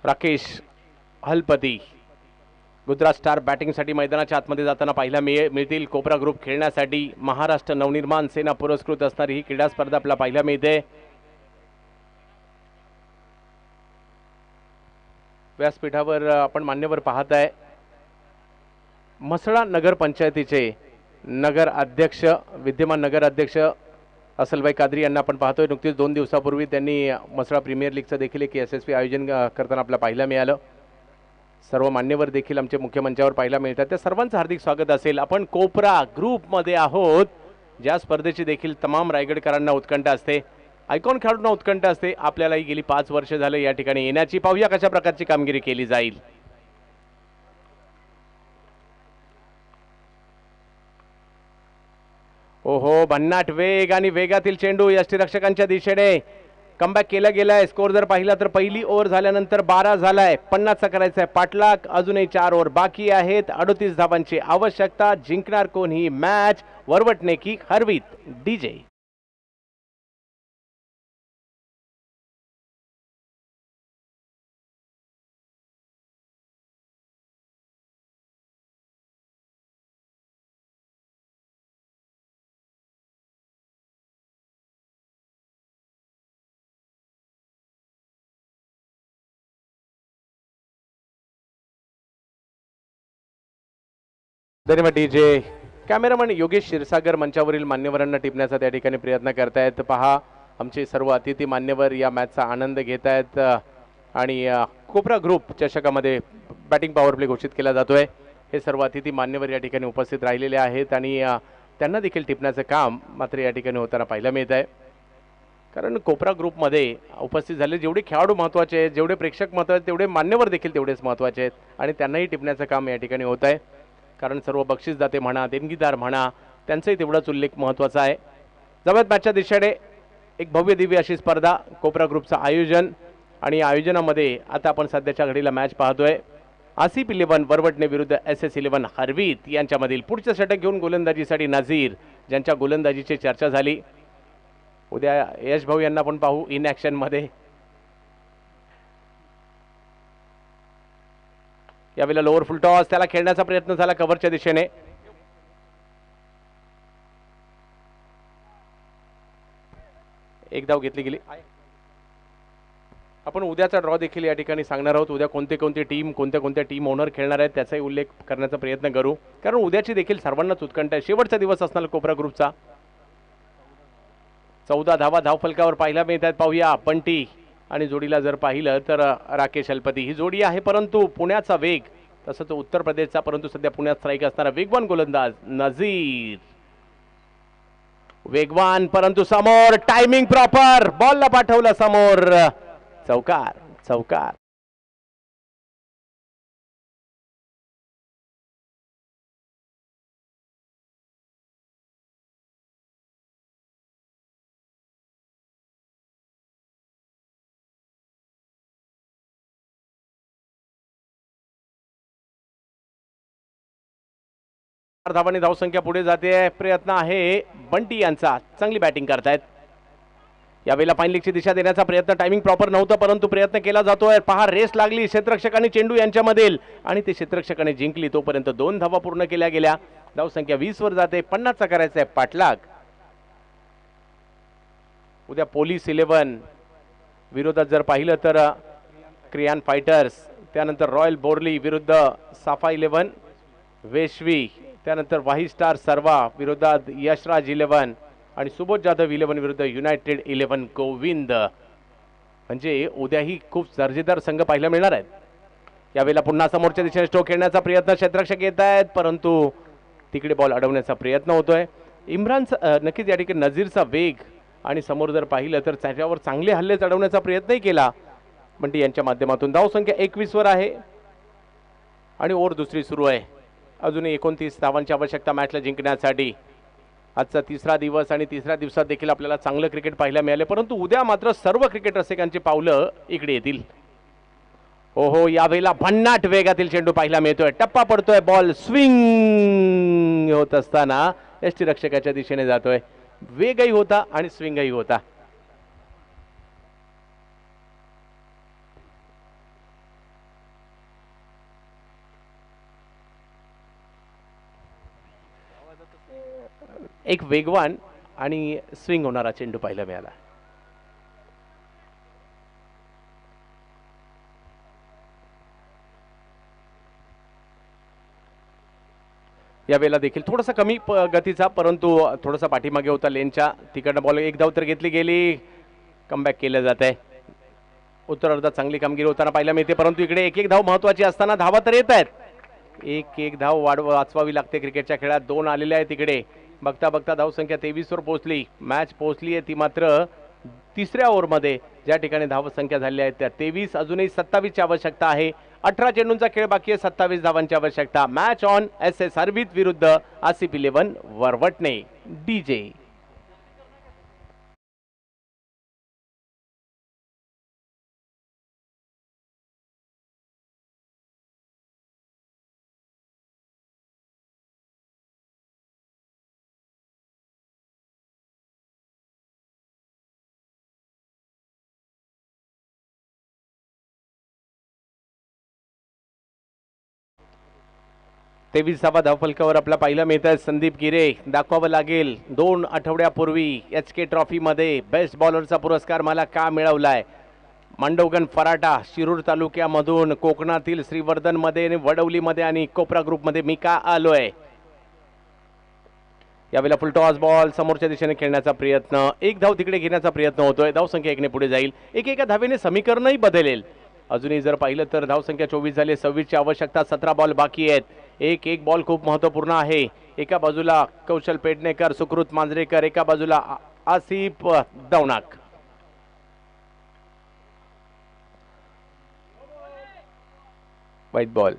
राकेश हलपती गुजरात स्टार बॅटिंगसाठी मैदानाच्या आतमध्ये जाताना पाहायला मिळतील. कोपरा ग्रुप खेळण्यासाठी महाराष्ट्र नवनिर्माण सेना पुरस्कृत असणारी ही क्रीडा स्पर्धा आपल्याला पाहायला मिळते. व्यासपीठावर आपण मान्यवर पाहत आहे म्हसळा नगर पंचायतीचे नगर अध्यक्ष, विद्यमान नगर अध्यक्ष असलभाई कादरी यांना आपण पाहतोय. नुकतीच 2 दिवसापूर्वी त्यांनी म्हसळा प्रीमियर लीगचं देखील एक यशस्वी आयोजन करताना आपल्याला पाहायला मिळालं. सर्व मान्यवर देखील आमचे मुख्य मंचावर पाहायला मिळतात. त्या सर्वांचं हार्दिक स्वागत असेल. आपण कोपरा ग्रुपमध्ये आहोत, ज्या स्पर्धेची देखील तमाम रायगडकरांना उत्कंठ असते, आयकॉन खेळाडूंना उत्कंठ असते. आपल्यालाही गेली 5 वर्ष झाले या ठिकाणी येण्याची. पाहूया कशा प्रकारची कामगिरी केली जाईल. ओहो, भन्नाट वेग आणि वेगातील चेंडू यष्टीरक्षकांच्या दिशेने कमबॅक केला गेलाय. स्कोर जर पाहिला तर पहिली ओव्हर झाल्यानंतर 12 झालाय. 50चा करायचा आहे पाठलाग. अजूनही 4 ओव्हर बाकी आहेत. 38 धावांची आवश्यकता. जिंकणार कोण ही मॅच? वरवटणे की हरवीत? डीजे. धन्यवाद डीजे. कॅमेरामन योगेश क्षीरसागर मंचावरील मान्यवरांना टिपण्याचा त्या ठिकाणी प्रयत्न करतायत. पहा, आमचे सर्व अतिथी मान्यवर या मॅचचा आनंद घेत आहेत आणि कोपरा ग्रुप चषकामध्ये बॅटिंग पॉवर प्ले घोषित केला जातोय. हे सर्व अतिथी मान्यवर या ठिकाणी उपस्थित राहिलेले आहेत आणि त्यांना देखील टिपण्याचं काम मात्र या ठिकाणी होताना पाहायला मिळत आहे. कारण कोपरा ग्रुपमध्ये उपस्थित झालेले जेवढे खेळाडू महत्त्वाचे आहेत, जेवढे प्रेक्षक महत्त्वाचे, तेवढे मान्यवर देखील तेवढेच महत्त्वाचे आहेत आणि त्यांनाही टिपण्याचं काम या ठिकाणी होत आहे. कारण सर्व बक्षीसदाते म्हणा, देणगीदार म्हणा, त्यांचाही तेवढाच उल्लेख महत्त्वाचा आहे. जवळ मॅचच्या दिशेने एक भव्य दिव्य अशी स्पर्धा, कोपरा ग्रुपचं आयोजन आणि आयोजनामध्ये आता आपण सध्याच्या घडीला मॅच पाहतोय. आसिफ 11 वरवटणे विरुद्ध SS 11 हरवीत यांच्यामधील. पुढचं षटक घेऊन गोलंदाजीसाठी नझीर, ज्यांच्या गोलंदाजीची चर्चा झाली. उद्या यश भाऊ यांना पण पाहू इन ॲक्शन मध्ये. यावेळेला लोअर फुल टॉस, त्याला खेळण्याचा प्रयत्न झाला कव्हरच्या दिशेने. एक धाव घेतली गेली. आपण उद्याचा ड्रॉ देखील या ठिकाणी सांगणार आहोत. उद्या कोणते कोणते टीम, कोणत्या टीम ओनर खेळणार आहेत त्याचाही उल्लेख करण्याचा प्रयत्न करू. कारण उद्याची देखील सर्वांनाच उत्कंठ आहे. शेवटचा दिवस असणार कोपरा ग्रुपचा. 14 धावा धावफलकावर पाहायला मिळत आहेत. पाहूया बंटी आणि जोडीला जर पाहिलं तर राकेश अलपती ही जोडी आहे. परंतु पुण्याचा वेग, तसंच उत्तर प्रदेशचा, परंतु सध्या पुण्यात स्ट्राईक असणारा वेगवान गोलंदाज नझीर. वेगवान परंतु समोर टायमिंग प्रॉपर. बॉलला पाठवलं समोर. चौकार, चौकार. धावांनी धावसंख्या पुढे जाते. प्रयत्न आहे बंटी यांचा. चांगली बॅटिंग करतायत. यावेळेला फाईन लीगची दिशा देण्याचा प्रयत्न. टायमिंग प्रॉपर नव्हतं परंतु प्रयत्न केला जातोय. पहा, रेस लागली क्षेत्ररक्षक आणि चेंडू यांच्यामधील आणि ते क्षेत्ररक्षकाने जिंकली. तोपर्यंत 2 धावा पूर्ण केल्या गेल्या. धावसंख्या 20 वर जाते. 50चा करायचा आहे पाठलाग. उद्या पोलीस 11 विरोधात जर पाहिलं तर क्रियान फायटर्स, त्यानंतर रॉयल बोर्ली विरुद्ध साफा 11 वेशवी, त्यानंतर वाही स्टार सर्वा विरोधात यशराज 11 आणि सुबोध जाधव 11 विरुद्ध युनायटेड 11 गोविंद. म्हणजे उद्याही खूप दर्जेदार संघ पाहायला मिळणार आहेत. यावेळेला पुन्हा समोरच्या दिशेने स्ट्रोक खेळण्याचा प्रयत्न. क्षेत्ररक्षक येत आहेत परंतु तिकडे बॉल अडवण्याचा प्रयत्न होतोय. इम्रानचा नक्कीच या ठिकाणी नझीरचा वेग आणि समोर जर पाहिलं तर त्याच्यावर चांगले हल्ले चढवण्याचा प्रयत्नही केला बंटी यांच्या माध्यमातून. धावसंख्या 21 वर आहे आणि ओव्हर दुसरी सुरू आहे. अजूनही 29 धावांची आवश्यकता मॅचला जिंकण्यासाठी. आजचा तिसरा दिवस आणि तिसऱ्या दिवसात देखील आपल्याला चांगलं क्रिकेट पाहायला मिळाले. परंतु उद्या मात्र सर्व क्रिकेट रसिकांची पावलं इकडे येतील. ओहो, यावेळेला भन्नाट वेगातील चेंडू पाहायला मिळतोय. टप्पा पडतोय. बॉल स्विंग होत असताना यष्टीरक्षकाच्या दिशेने जातोय. वेगही होता आणि स्विंगही होता. एक वेगवान आणि स्विंग होणारा चेंडू पाहायला मिळाला. यावेळेला देखील थोडासा कमी गतीचा परंतु थोडासा पाठीमागे होता लेनच्या. तिकडनं बॉल एक धाव तर घेतली गेली. कमबॅक केलं जात आहे. उत्तर अर्धात चांगली कामगिरी होताना पाहायला मिळते परंतु इकडे एक एक धाव महत्वाची असताना धावा तर येत आहेत. एक एक धाव वाचवावी लागते क्रिकेटच्या खेळात. 2 आलेले आहेत तिकडे. बघता बघता धावसंख्या 23 वर पोहोचली. मॅच पोहोचली आहे ती मात्र तिसऱ्या ओव्हरमध्ये ज्या ठिकाणी धावसंख्या झालेल्या आहेत त्या 23. अजूनही 27 ची आवश्यकता आहे. 18 चेंडूंचा खेळ बाकी आहे. 27 धावांची आवश्यकता. Match on. SS हरवीत विरुद्ध आसिफ 11 वरवटणे. डीजे. तेविसावा धावफलकावर आपला पाहिला मिळत आहे संदीप गिरे. दाखवावं लागेल 2 आठवड्यापूर्वी एचके ट्रॉफीमध्ये बेस्ट बॉलरचा पुरस्कार मला का मिळवलाय. मांडवगण फराटा शिरूर तालुक्यामधून कोकणातील श्रीवर्धनमध्ये, वडवलीमध्ये आणि कोपरा ग्रुपमध्ये मी का आलोय. यावेळेला फुल टॉस बॉल समोरच्या दिशेने खेळण्याचा प्रयत्न, एक धाव तिकडे घेण्याचा प्रयत्न होतोय. धावसंख्या 1 ने पुढे जाईल. एका धावेने समीकरणही बदलेल. अजूनही जर पाहिलं तर धावसंख्या 24 झाली. 26 ची आवश्यकता. 17 बॉल बाकी आहेत. एक बॉल खूप महत्वपूर्ण आहे. एका बाजूला कौशल पेडणेकर, सुकृत मांजरेकर, एका बाजूला आसिफ दौनाक. White ball.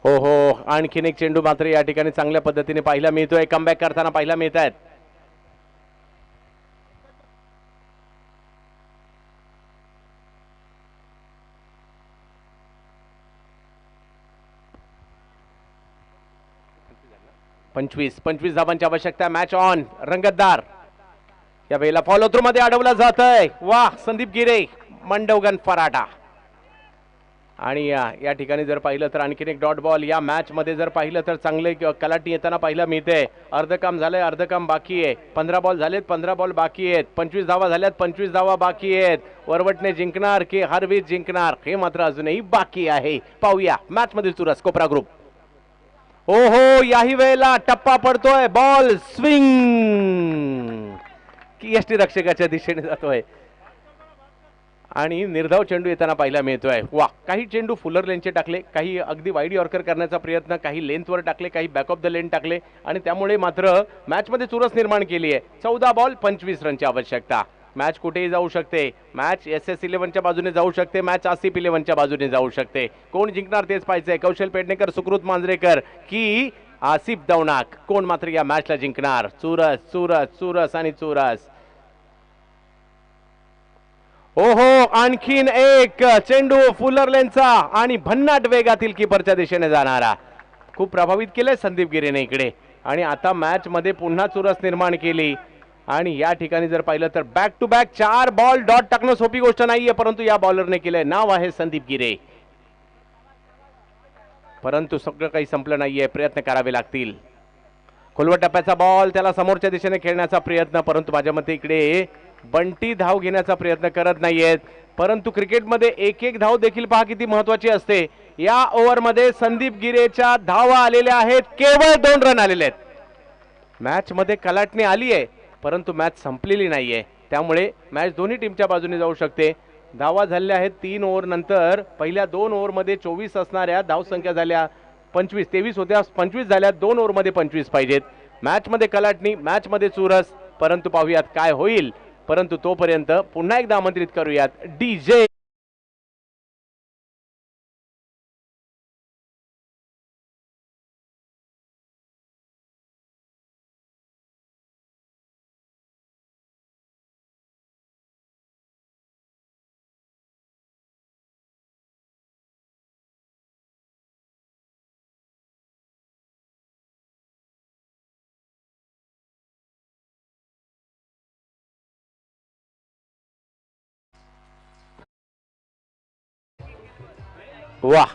हो, आणखीन एक चेंडू मात्र या ठिकाणी चांगल्या पद्धतीने पाहायला मिळतोय. कमबॅक करताना पाहायला मिळत आहेत. पंचवीस धावांची आवश्यकता. Match on. रंगतदार. या वेळेला फॉलो थ्रू मध्ये अडवला जात आहे. वाह संदीप गिरे, मंडवगण फराटा. आणि या ठिकाणी जर पाहिलं तर आणखीन एक डॉट बॉल. या मॅच मध्ये जर पाहिलं तर चांगले कलाटी येताना पाहायला मिळते. अर्ध काम झालंय, अर्ध काम बाकी आहे. 15 बॉल झालेत, 15 बॉल बाकी आहेत. 25 धावा झाल्यात, 25 धावा बाकी आहेत. वरवटने जिंकणार की हारवीर जिंकणार हे मात्र अजूनही बाकी आहे. पाहूया मॅच मधील चुरस. कोपरा ग्रुप. हो, याही वेळेला टप्पा पडतोय. बॉल स्विंग की यष्टीरक्षकाच्या दिशेने जातोय आणि निर्धाव चेंडू येताना पाहायला मिळतोय. वा, काही चेंडू फुलर लेनचे टाकले, काही अगदी वाईड यॉर्कर करण्याचा प्रयत्न, काही लेंथवर टाकले, काही बॅक ऑफ द लेन टाकले आणि त्यामुळे मात्र मॅच मध्ये चुरस निर्माण केली आहे. 14 बॉल 25 रनची आवश्यकता. मॅच कुठेही जाऊ शकते. मॅच SS11च्या बाजूने जाऊ शकते. मॅच आसिफ 11च्या बाजूने जाऊ शकते. कोण जिंकणार तेच पाहायचंय. कौशल पेडणेकर, सुकृत मांजरेकर की आसिफ दौनाक. कोण मात्र या मॅचला जिंकणार. चुरस आणि चुरस. आणखीन एक चेंडू फुलर लेनचा आणि भन्नाट वेगातील कीपरच्या दिशेने जाणारा. खूप प्रभावित केलंय संदीप गिरेने इकडे आणि आता मॅच मध्ये पुन्हा चुरस निर्माण केली. आणि या ठिकाणी जर पाहिलं तर back to back 4 ball dot टाकणं सोपी गोष्ट नाहीये, परंतु या बॉलरने केलंय. नाव आहे संदीप गिरे. परंतु सगळं काही संपलं नाहीये, प्रयत्न करावे लागतील. खोलवट टप्प्याचा बॉल, त्याला समोरच्या दिशेने खेळण्याचा प्रयत्न, परंतु माझ्या मते इकडे बंटी धाव घेण्याचा प्रयत्न करत नाहीयेत. परंतु क्रिकेटमध्ये एक धाव देखील पहा किती महत्वाची असते. या ओव्हरमध्ये संदीप गिरेच्या धावा आलेल्या आहेत, केवळ 2 रन आलेले आहेत. मॅच मध्ये कलाटणी आली आहे, परंतु मॅच संपलेली नाहीये, त्यामुळे मॅच दोन्ही टीमच्या बाजूने जाऊ शकते. धावा झाल्या आहेत 3 ओव्हर नंतर. पहिल्या 2 ओव्हरमध्ये 24 असणाऱ्या धावसंख्या झाल्या 25, 23 होत्या, 25 झाल्या. 2 ओव्हरमध्ये 25 पाहिजेत. मॅच मध्ये कलाटणी, मॅच मध्ये चुरस, परंतु पाहूयात काय होईल. परंतु तोपर्यंत पुन्हा एकदा आमंत्रित करूयात डीजे. वाह,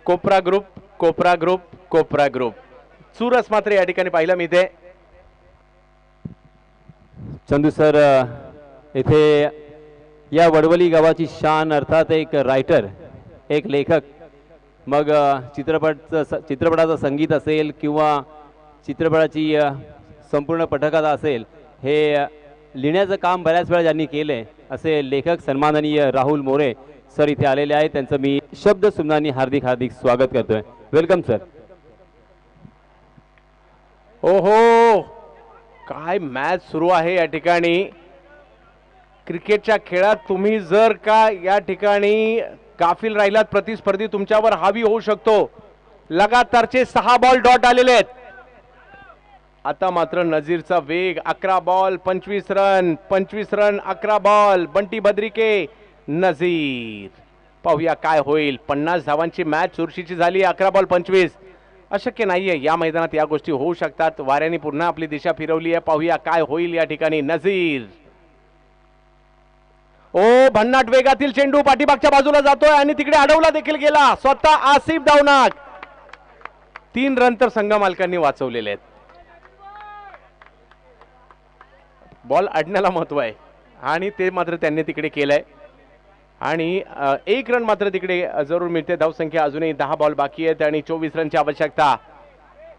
कोपरा ग्रुप, कोपरा ग्रुप, कोपरा ग्रुप. चुरस मात्र या ठिकाणी पाहायला मिळते.
चंदू सर, इथे या वडवली गावाची शान, अर्थात एक रायटर, एक लेखक, मग चित्रपटाचं संगीत असेल किंवा चित्रपटाची संपूर्ण पटकथा असेल, हे लिहिण्याचं काम बऱ्याच वेळा ज्यांनी केले असे लेखक सन्माननीय राहुल मोरे सर इथे आलेले आहेत, त्यांचं मी शब्द सुमनांनी हार्दिक हार्दिक स्वागत करतोय. Welcome sir.
ओहो, काय मॅच सुरू आहे या ठिकाणी. क्रिकेटच्या खेळात तुम्ही जर का या ठिकाणी गाफील राहिलात, प्रतिस्पर्धी तुमच्यावर हावी होऊ शकतो. लगातारचे 6 बॉल डॉट आलेले आहेत. आता मात्र नजीरचा वेग. 11 ball 25 run, 25 run 11 ball. Bunty Badrike, Nazir. पाहूया काय होईल. 50 धावांची मॅच चुरशीची झाली. 11 बॉल 25. अशक्य नाहीये, या मैदानात या गोष्टी होऊ शकतात. वाऱ्याने पुन्हा आपली दिशा फिरवली आहे. पाहूया काय होईल या ठिकाणी. नजीर, ओ भन्नाट वेगातील चेंडू पाठीमागच्या बाजूला जातोय आणि तिकडे अडवला देखील गेला. स्वतः आसिफ दावनाक. 3 रन तर संघ मालकांनी वाचवलेले आहेत. बॉल अडण्याला महत्व आहे आणि ते मात्र त्यांनी तिकडे केलंय आणि 1 रन मात्र तिकडे जरूर मिळते. धावसंख्या अजूनही 10 बॉल बाकी आहेत आणि 24 रनची आवश्यकता.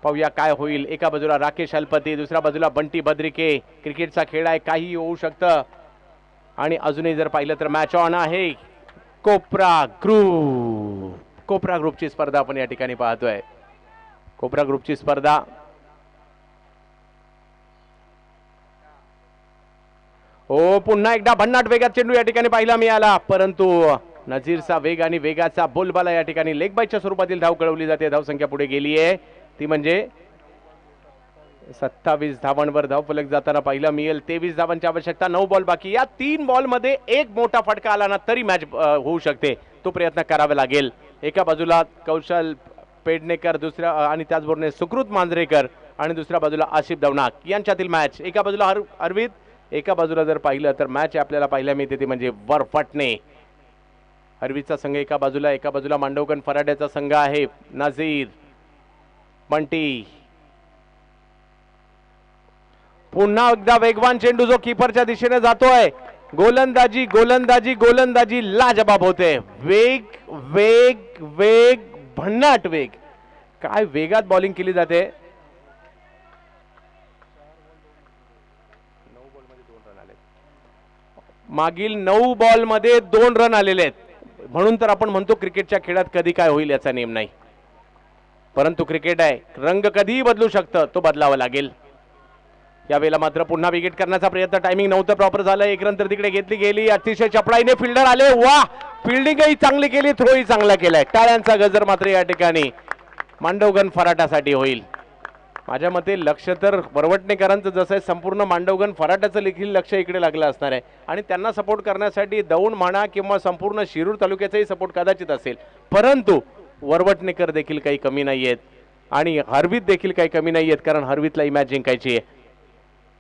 पाहूया काय होईल. एका बाजूला राकेश अलपती, दुसऱ्या बाजूला बंटी बद्रिके. क्रिकेटचा खेळ आहे, काही होऊ शकतं. आणि अजूनही जर पाहिलं तर मॅच ऑन आहे. कोपरा ग्रुपची स्पर्धा आपण या ठिकाणी पाहतोय. कोपरा ग्रुपची स्पर्धा. हो, पुन्हा एकदा भन्नाट वेगात चेंडू या ठिकाणी पाहायला मिळाला, परंतु नजीरचा वेग आणि वेगाचा बोलबाला या ठिकाणी लेग बायच्या स्वरूपातील धाव कळवली जाते. धावसंख्या पुढे गेली आहे, ती म्हणजे 27 धावांवर धावफलक जाताना पाहायला मिळेल. 23 धावांची आवश्यकता. 9 बॉल बाकी. या 3 बॉल मध्ये एक मोठा फटका आला ना तरी मॅच होऊ शकते. तो प्रयत्न करावा लागेल. एका बाजूला कौशल पेडणेकर, दुसऱ्या आणि त्याचबरोबर सुकृत मांजरेकर आणि दुसऱ्या बाजूला आसिफ दवनाक यांच्यातील मॅच. एका बाजूला अरविंद, एका बाजूला जर पाहिलं तर मॅच आपल्याला पाहायला मिळते ती म्हणजे वरफटणे. अरविंदचा संघ एका बाजूला मांडवगण फराड्याचा संघ आहे. नाझीर, बंटी. पुन्हा एकदा वेगवान चेंडू जो कीपरच्या दिशेने जातोय. गोलंदाजी गोलंदाजी गोलंदाजी लाजबाब होते. वेग वेग वेग भन्नाट वेग. काय वेगात बॉलिंग केली जाते. मागील 9 बॉल मध्ये 2 रन आलेले आहेत. म्हणून तर आपण म्हणतो क्रिकेटच्या खेळात कधी काय होईल याचा नेम नाही, परंतु क्रिकेट आहे, रंग कधीही बदलू शकतं, तो बदलावा लागेल. यावेळेला मात्र पुन्हा विकेट करण्याचा प्रयत्न. टायमिंग नव्हतं प्रॉपर झालं. 1 रन तर तिकडे घेतली गेली. अतिशय चपळाईने फिल्डर आले. वा, फिल्डिंगही चांगली केली, थ्रोही चांगला केलाय. टाळ्यांचा गजर मात्र या ठिकाणी मांडवगण फराटासाठी होईल. माझ्या मते लक्ष तर वरवटणेकरांचं जसं आहे, संपूर्ण मांडवगण फराटाचं देखील लक्ष इकडे लागलं असणार आहे आणि त्यांना सपोर्ट करण्यासाठी दौंड म्हणा किंवा संपूर्ण शिरूर तालुक्याचाही सपोर्ट कदाचित असेल, परंतु वरवटणेकर देखील काही कमी नाही आहेत आणि हरवीत देखील काही कमी नाही आहेत, कारण हरवीतला मॅच जिंकायची आहे.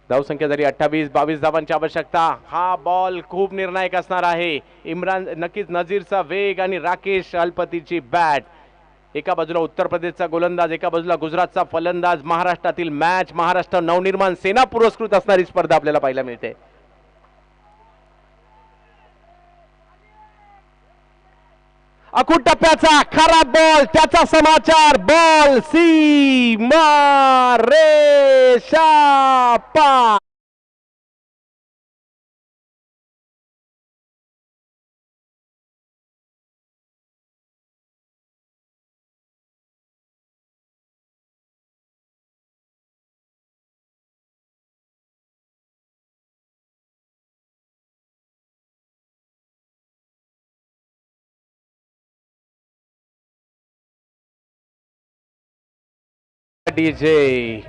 धावसंख्या जरी 28-22 धावांची आवश्यकता. हा बॉल खूप निर्णायक असणार आहे. इम्रान, नक्कीच नजीरचा वेग आणि राकेश अलपतीची बॅट. एका बाजूला उत्तर प्रदेशचा गोलंदाज, एका बाजूला गुजरातचा फलंदाज. महाराष्ट्रातील मॅच, महाराष्ट्र नवनिर्माण सेना पुरस्कृत असणारी स्पर्धा आपल्याला पाहायला मिळते. अकुट टप्प्याचा खराब बॉल, त्याचा समाचार. बॉल सीमा रेषा पार. डीजे.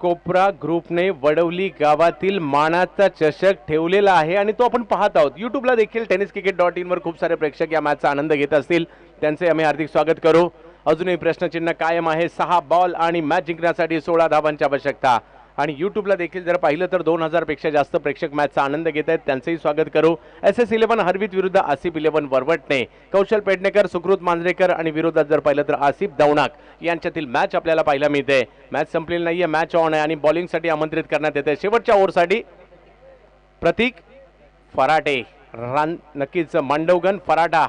कोपरा ग्रुपने वडवली गावातील मानाचा चषक ठेवलेला आहे आणि तो आपण पाहत आहोत. युट्यूबला देखील tenniscricket.in वर खूप सारे प्रेक्षक या मॅचचा आनंद घेत असतील, त्यांचे आम्ही हार्दिक स्वागत करू. अजूनही प्रश्नचिन्ह कायम आहे. 6 बॉल आणि मॅच जिंकण्यासाठी 16 धावांची आवश्यकता. आणि युट्यूबला देखील जर पाहिलं तर 2000 पेक्षा जास्त प्रेक्षक मॅचचा आनंद घेत आहेत, त्यांचेही स्वागत करू. SS11 हरवीत विरुद्ध आसिफ 11 वरवटणे. कौशल पेडणेकर, सुकृत मांजरेकर आणि विरोधात जर पाहिलं तर आसिफ दवनाक यांच्यातील मॅच आपल्याला पाहायला मिळते. मॅच संपलेली नाहीये, मॅच ऑन आहे आणि बॉलिंगसाठी आमंत्रित करण्यात येते. शेवटच्या ओव्हरसाठी प्रतीक फराटे. नक्कीच मांडवगण फराटा,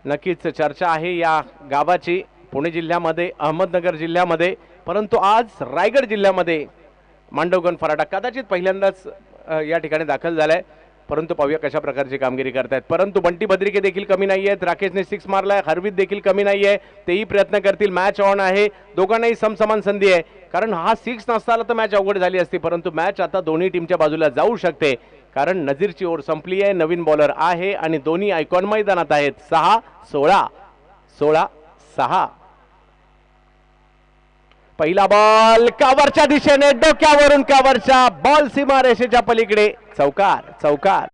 नक्कीच चर्चा आहे या गावाची पुणे जिल्ह्यामध्ये, अहमदनगर जिल्ह्यामध्ये, परंतु आज रायगड जिल्ह्यामध्ये मांडवगण फराटा कदाचित पहिल्यांदाच या ठिकाणी दाखल झालाय. परंतु पाहूया कशा प्रकारची कामगिरी करतायत. परंतु बंटी बद्रिके देखील कमी नाही आहेत. राकेशने 6 मारलाय. हरवित देखील कमी नाही आहे. तेही प्रयत्न करतील. मॅच ऑन आहे. दोघांनाही समसमान संधी आहे, कारण हा 6 नसता तर मॅच अवघड झाली असती. परंतु मॅच आता दोन्ही टीमच्या बाजूला जाऊ शकते, कारण नजीरची ओव्हर संपली आहे. नवीन बॉलर आहे आणि दोन्ही आयकॉन मैदानात आहेत. 6-16 16-6. पहिला बॉल कावरच्या दिशेने, डोक्यावरून कावरच्या, बॉल सीमा रेषेच्या पलीकडे. चौकार चौकार.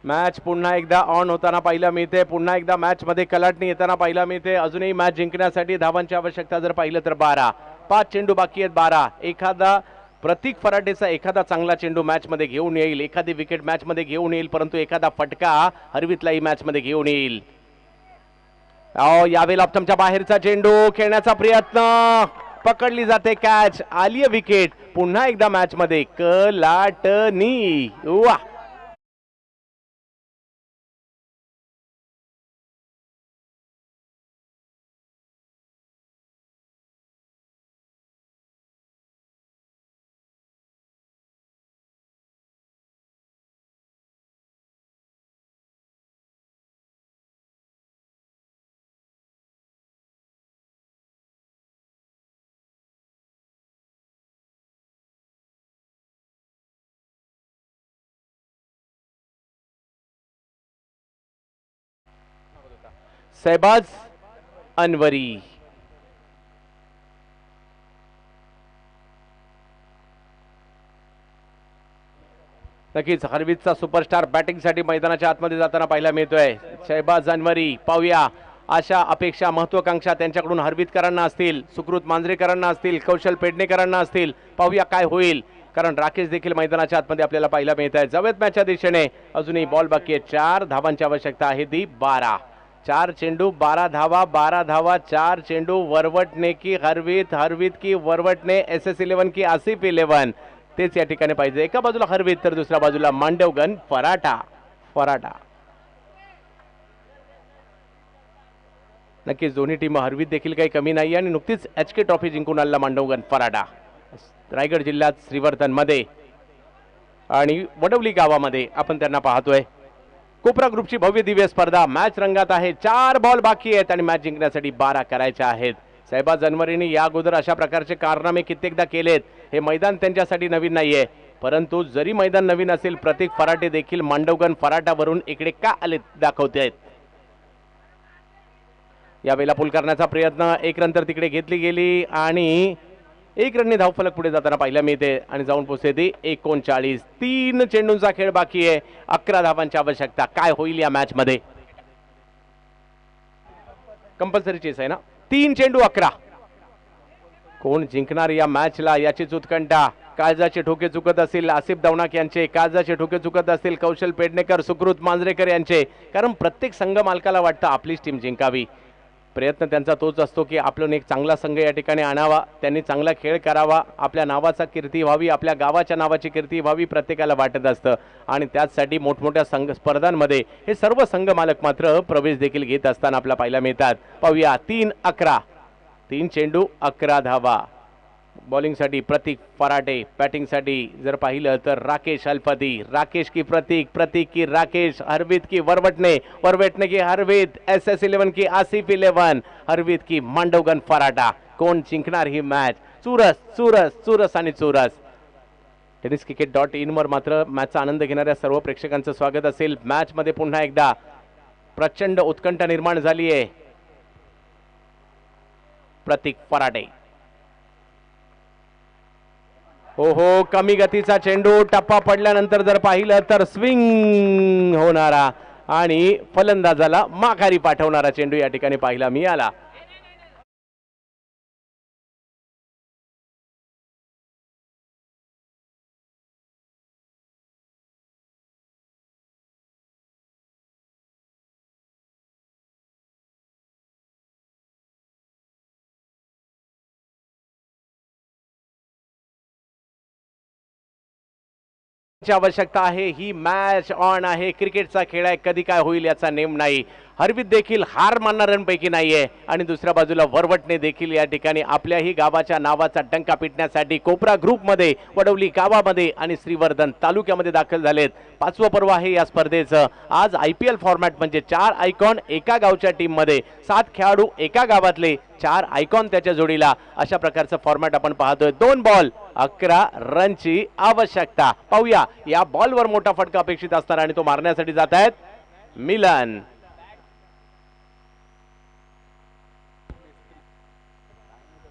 मॅच पुन्हा एकदा ऑन होताना पाहायला मिळते. पुन्हा एकदा मॅच मध्ये कलाटणी येताना पाहायला मिळते. अजूनही मॅच जिंकण्यासाठी धावांची आवश्यकता जर पाहिलं तर 12. 5 चेंडू बाकी आहेत. 12. एखादा प्रतीक फराटेचा एखादा चांगला चेंडू मॅच मध्ये घेऊन येईल, एखादी विकेट मॅच मध्ये घेऊन येईल, परंतु एखादा फटका हरवितलाही मॅच मध्ये घेऊन येईल. यावेळी ऑप्टमच्या बाहेरचा चेंडू खेळण्याचा प्रयत्न, पकडली जाते कॅच, आली विकेट. पुन्हा एकदा मॅच मध्ये कलाटणी. वा, शहबाज अनवरी. नक्कीच हरवितचा सुपरस्टार बॅटिंगसाठी मैदानाच्या आतमध्ये जाताना पाहायला मिळतोय. शहबाज अनवरी. पाहूया आशा अपेक्षा महत्वाकांक्षा त्यांच्याकडून हरवितकरांना असतील, सुकृत मांजरेकरांना असतील, कौशल पेडणेकरांना असतील. पाहूया काय होईल, कारण राकेश देखील मैदानाच्या आतमध्ये आपल्याला पाहायला मिळत आहे. जावेद मॅचच्या दिशेने अजूनही बॉल बाकी आहे. 4 धावांची आवश्यकता आहे. दी 12. 4 चेंडू 12 धावा. 12 धावा 4 चेंडू. वरवटने की हरवित, हरवित की वरवटने, SS11 की आसिफ 11, तेच या ठिकाणी पाहिजे. एका बाजूला हरवित तर दुसऱ्या बाजूला मांडवगण फराटा. फराटा. नक्कीच दोन्ही टीम, हरवित देखील काही कमी नाही आणि नुकतीच HK ट्रॉफी जिंकून आलेला मांडवगण फराटा रायगड जिल्ह्यात श्रीवर्धन मध्ये आणि वडवली गावामध्ये आपण त्यांना पाहतोय. कोपरा ग्रुपची भव्य दिव्य स्पर्धा मॅच रंगात आहे. 4 बॉल बाकी आहेत आणि मॅच जिंकण्यासाठी 12 करायच्या आहेत. शहबाज अनवरीने या अगोदर अशा प्रकारचे कारनामे कित्येकदा केलेत. हे मैदान त्यांच्यासाठी नवीन नाहीये, परंतु जरी मैदान नवीन असेल, प्रतीक फराटे देखील मांडवगण फराटावरून इकडे का आले दाखवते. यावेळेला पुल करण्याचा प्रयत्न, 1 रन तर तिकडे घेतली गेली आणि 1 रनने धावफलक पुढे जाताना पाहायला मिळते आणि जाऊन पोहोचते ती 39. 3 चेंडूंचा खेळ बाकी आहे. 11 धावांची आवश्यकता. काय होईल या मॅच मध्ये? कंपल्सरी चेस आहे ना. 3 चेंडू 11. कोण जिंकणार या मॅचला याचीच उत्कंठा. काळजाचे ठोके चुकत असतील आसिफ दवनाक यांचे, काळजाचे ठोके चुकत असतील कौशल पेडणेकर, सुकृत मांजरेकर यांचे, कारण प्रत्येक संघ मालकाला वाटतं आपलीच टीम जिंकावी. प्रयत्न त्यांचा तोच असतो की आपण एक चांगला संघ या ठिकाणी आणावा, त्यांनी चांगला खेळ करावा, आपल्या नावाचा कीर्ती व्हावी, आपल्या गावाच्या नावाची कीर्ती व्हावी, प्रत्येकाला वाटत असतं. आणि त्याचसाठी मोठमोठ्या संघ स्पर्धांमध्ये हे सर्व संघ मालक मात्र प्रवेश देखील घेत असताना आपल्याला पाहायला मिळतात. पाहूया 3-11. 3 चेंडू 11 धावा. बॉलिंगसाठी प्रतीक फराटे, बॅटिंगसाठी जर पाहिलं तर राकेश अल्फादी. राकेश की प्रतीक, प्रतीक की राकेश, हरवित की वरवटने, वरवटने की हरवित, SS11 की आसिफ 11, हरवित की मांडवगण फराटा. कोण जिंकणार ही मॅच? चुरस चुरस चुरस आणि चुरस. tenniscricket.in वर मात्र मॅचचा आनंद घेणाऱ्या सर्व प्रेक्षकांचं स्वागत असेल. मॅच मध्ये पुन्हा एकदा प्रचंड उत्कंठा निर्माण झाली आहे. प्रतीक फराटे. हो हो, कमी गतीचा चेंडू, टप्पा पडल्यानंतर जर पाहिलं तर स्विंग होणारा आणि फलंदाजाला माघारी पाठवणारा चेंडू या ठिकाणी पाहायला मिळाला. आवश्यकता आहे. ही मॅच ऑन आहे. क्रिकेटचा खेळ आहे, कधी काय होईल याचा नेम नाही. हरवीत देखील हार मानणाऱ्यांपैकी नाहीये आणि दुसऱ्या बाजूला वरवटणे देखील या ठिकाणी आपल्याही गावाच्या नावाचा डंका पिटण्यासाठी कोपरा ग्रुपमध्ये, वडवली गावामध्ये आणि श्रीवर्धन तालुक्यामध्ये दाखल झालेत. 5वं पर्व आहे या स्पर्धेचं. आज IPL फॉर्मॅट म्हणजे 4 आयकॉन एका गावच्या टीममध्ये, 7 खेळाडू एका गावातले, 4 आयकॉन त्याच्या जोडीला, अशा प्रकारचं फॉर्मॅट आपण पाहतोय. 2 बॉल 11 रनची आवश्यकता. पाहूया या बॉलवर मोठा फटका अपेक्षित असणार आणि तो मारण्यासाठी जात आहेत मिलन.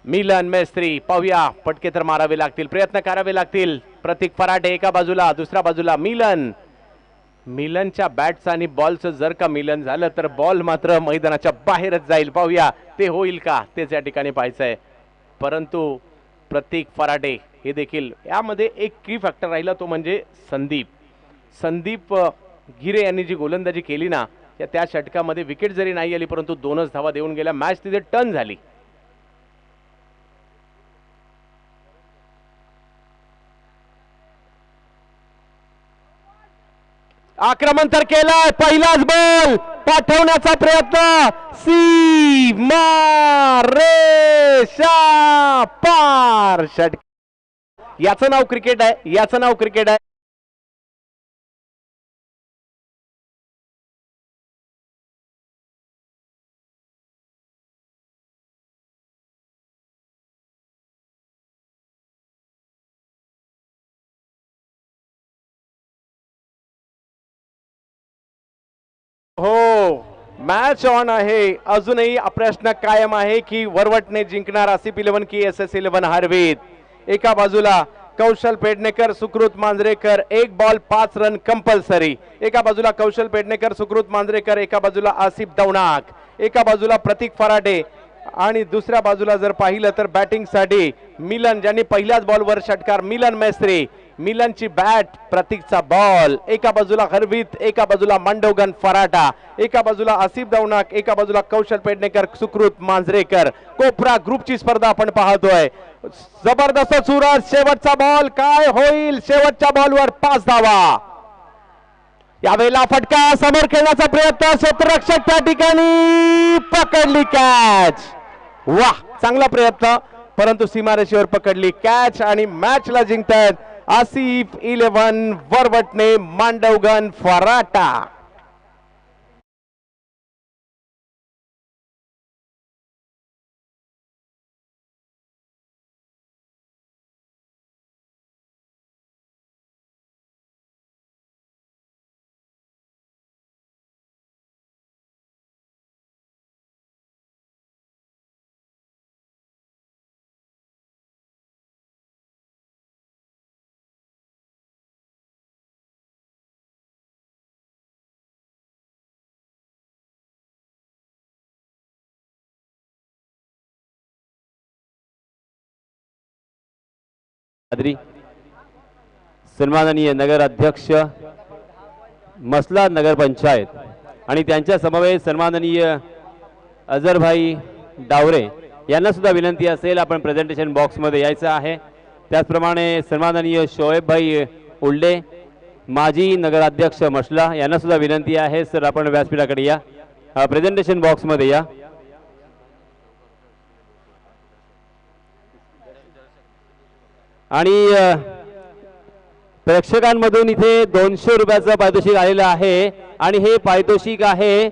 मिलन मेस्त्री. पाहूया, पटके तर मारावे लागतील, प्रयत्न करावे लागतील. प्रतीक फराटे एका बाजूला, दुसऱ्या बाजूला मिलन. मिलनच्या बॅटचं आणि बॉलचं जर का मिलन झालं तर बॉल मात्र मैदानाच्या बाहेरच जाईल. पाहूया ते होईल का, तेच या ठिकाणी पाहायचंय. परंतु प्रतीक फराटे हे देखील यामध्ये एक की फॅक्टर राहिला, तो म्हणजे संदीप गिरे यांनी जी गोलंदाजी केली ना, त्या षटकामध्ये विकेट जरी नाही आली परंतु 2च धावा देऊन गेल्या. मॅच तिथे टर्न झाली. आक्रमण तर केलाय, पहिलाच बॉल पाठवण्याचा प्रयत्न, सीमा रेषा पार. षटक याचं नाव क्रिकेट आहे, याचं नाव क्रिकेट आहे. हो, मॅच ऑन आहे. अजूनही प्रश्न कायम आहे की वरवटने जिंकणार आसिफ 11 की SS 11 हरवीत. एका बाजूला कौशल पेडणेकर, सुकृत मांजरेकर, 1 बॉल 5 रन कंपल्सरी. एका बाजूला कौशल पेडणेकर, सुकृत मांजरेकर, एका बाजूला आसिफ दौनाक, एका बाजूला प्रतीक फराटे आणि दुसऱ्या बाजूला जर पाहिलं तर बॅटिंग साठी मिलन, ज्यांनी पहिल्याच बॉलवर षटकार, मिलन मेस्त्री. मिलनची बॅट, प्रतीकचा बॉल. एका बाजूला हरवीत, एका बाजूला मांडवगन फराटा, एका बाजूला आसिफ दौनाक, एका बाजूला कौशल पेडणेकर, सुकृत मांजरेकर. कोपरा ग्रुपची स्पर्धा आपण पाहतोय. जबरदस्त सुरज. शेवटचा बॉल काय होईल? शेवटच्या बॉलवर 5 धावा. यावेळेला फटका, समोर खेळण्याचा प्रयत्न, क्षेत्ररक्षक त्या ठिकाणी पकडली कॅच. वाह, चांगला प्रयत्न, परंतु सीमारेषेवर पकडली कॅच आणि मॅचला जिंकतात आसिफ 11 वरवटने मांडवगन फराटा.
सन्माननीय नगर अध्यक्ष मसला नगर पंचायत आणि त्यांच्या समवेत सन्माननीय अजरभाई डावरे यांना सुद्धा विनंती असेल आपण प्रेझेंटेशन बॉक्स मध्ये यायचं आहे. त्याचप्रमाणे सन्माननीय शोएबभाई उल्डे माजी नगराध्यक्ष मसला यांना सुद्धा विनंती आहे, सर आपण व्यासपीठाकडे या, प्रेझेंटेशन बॉक्स मध्ये या. आणि प्रेक्षकांमधून इथे 200 रुपयाचं पारितोषिक आलेलं आहे आणि हे पारितोषिक आहे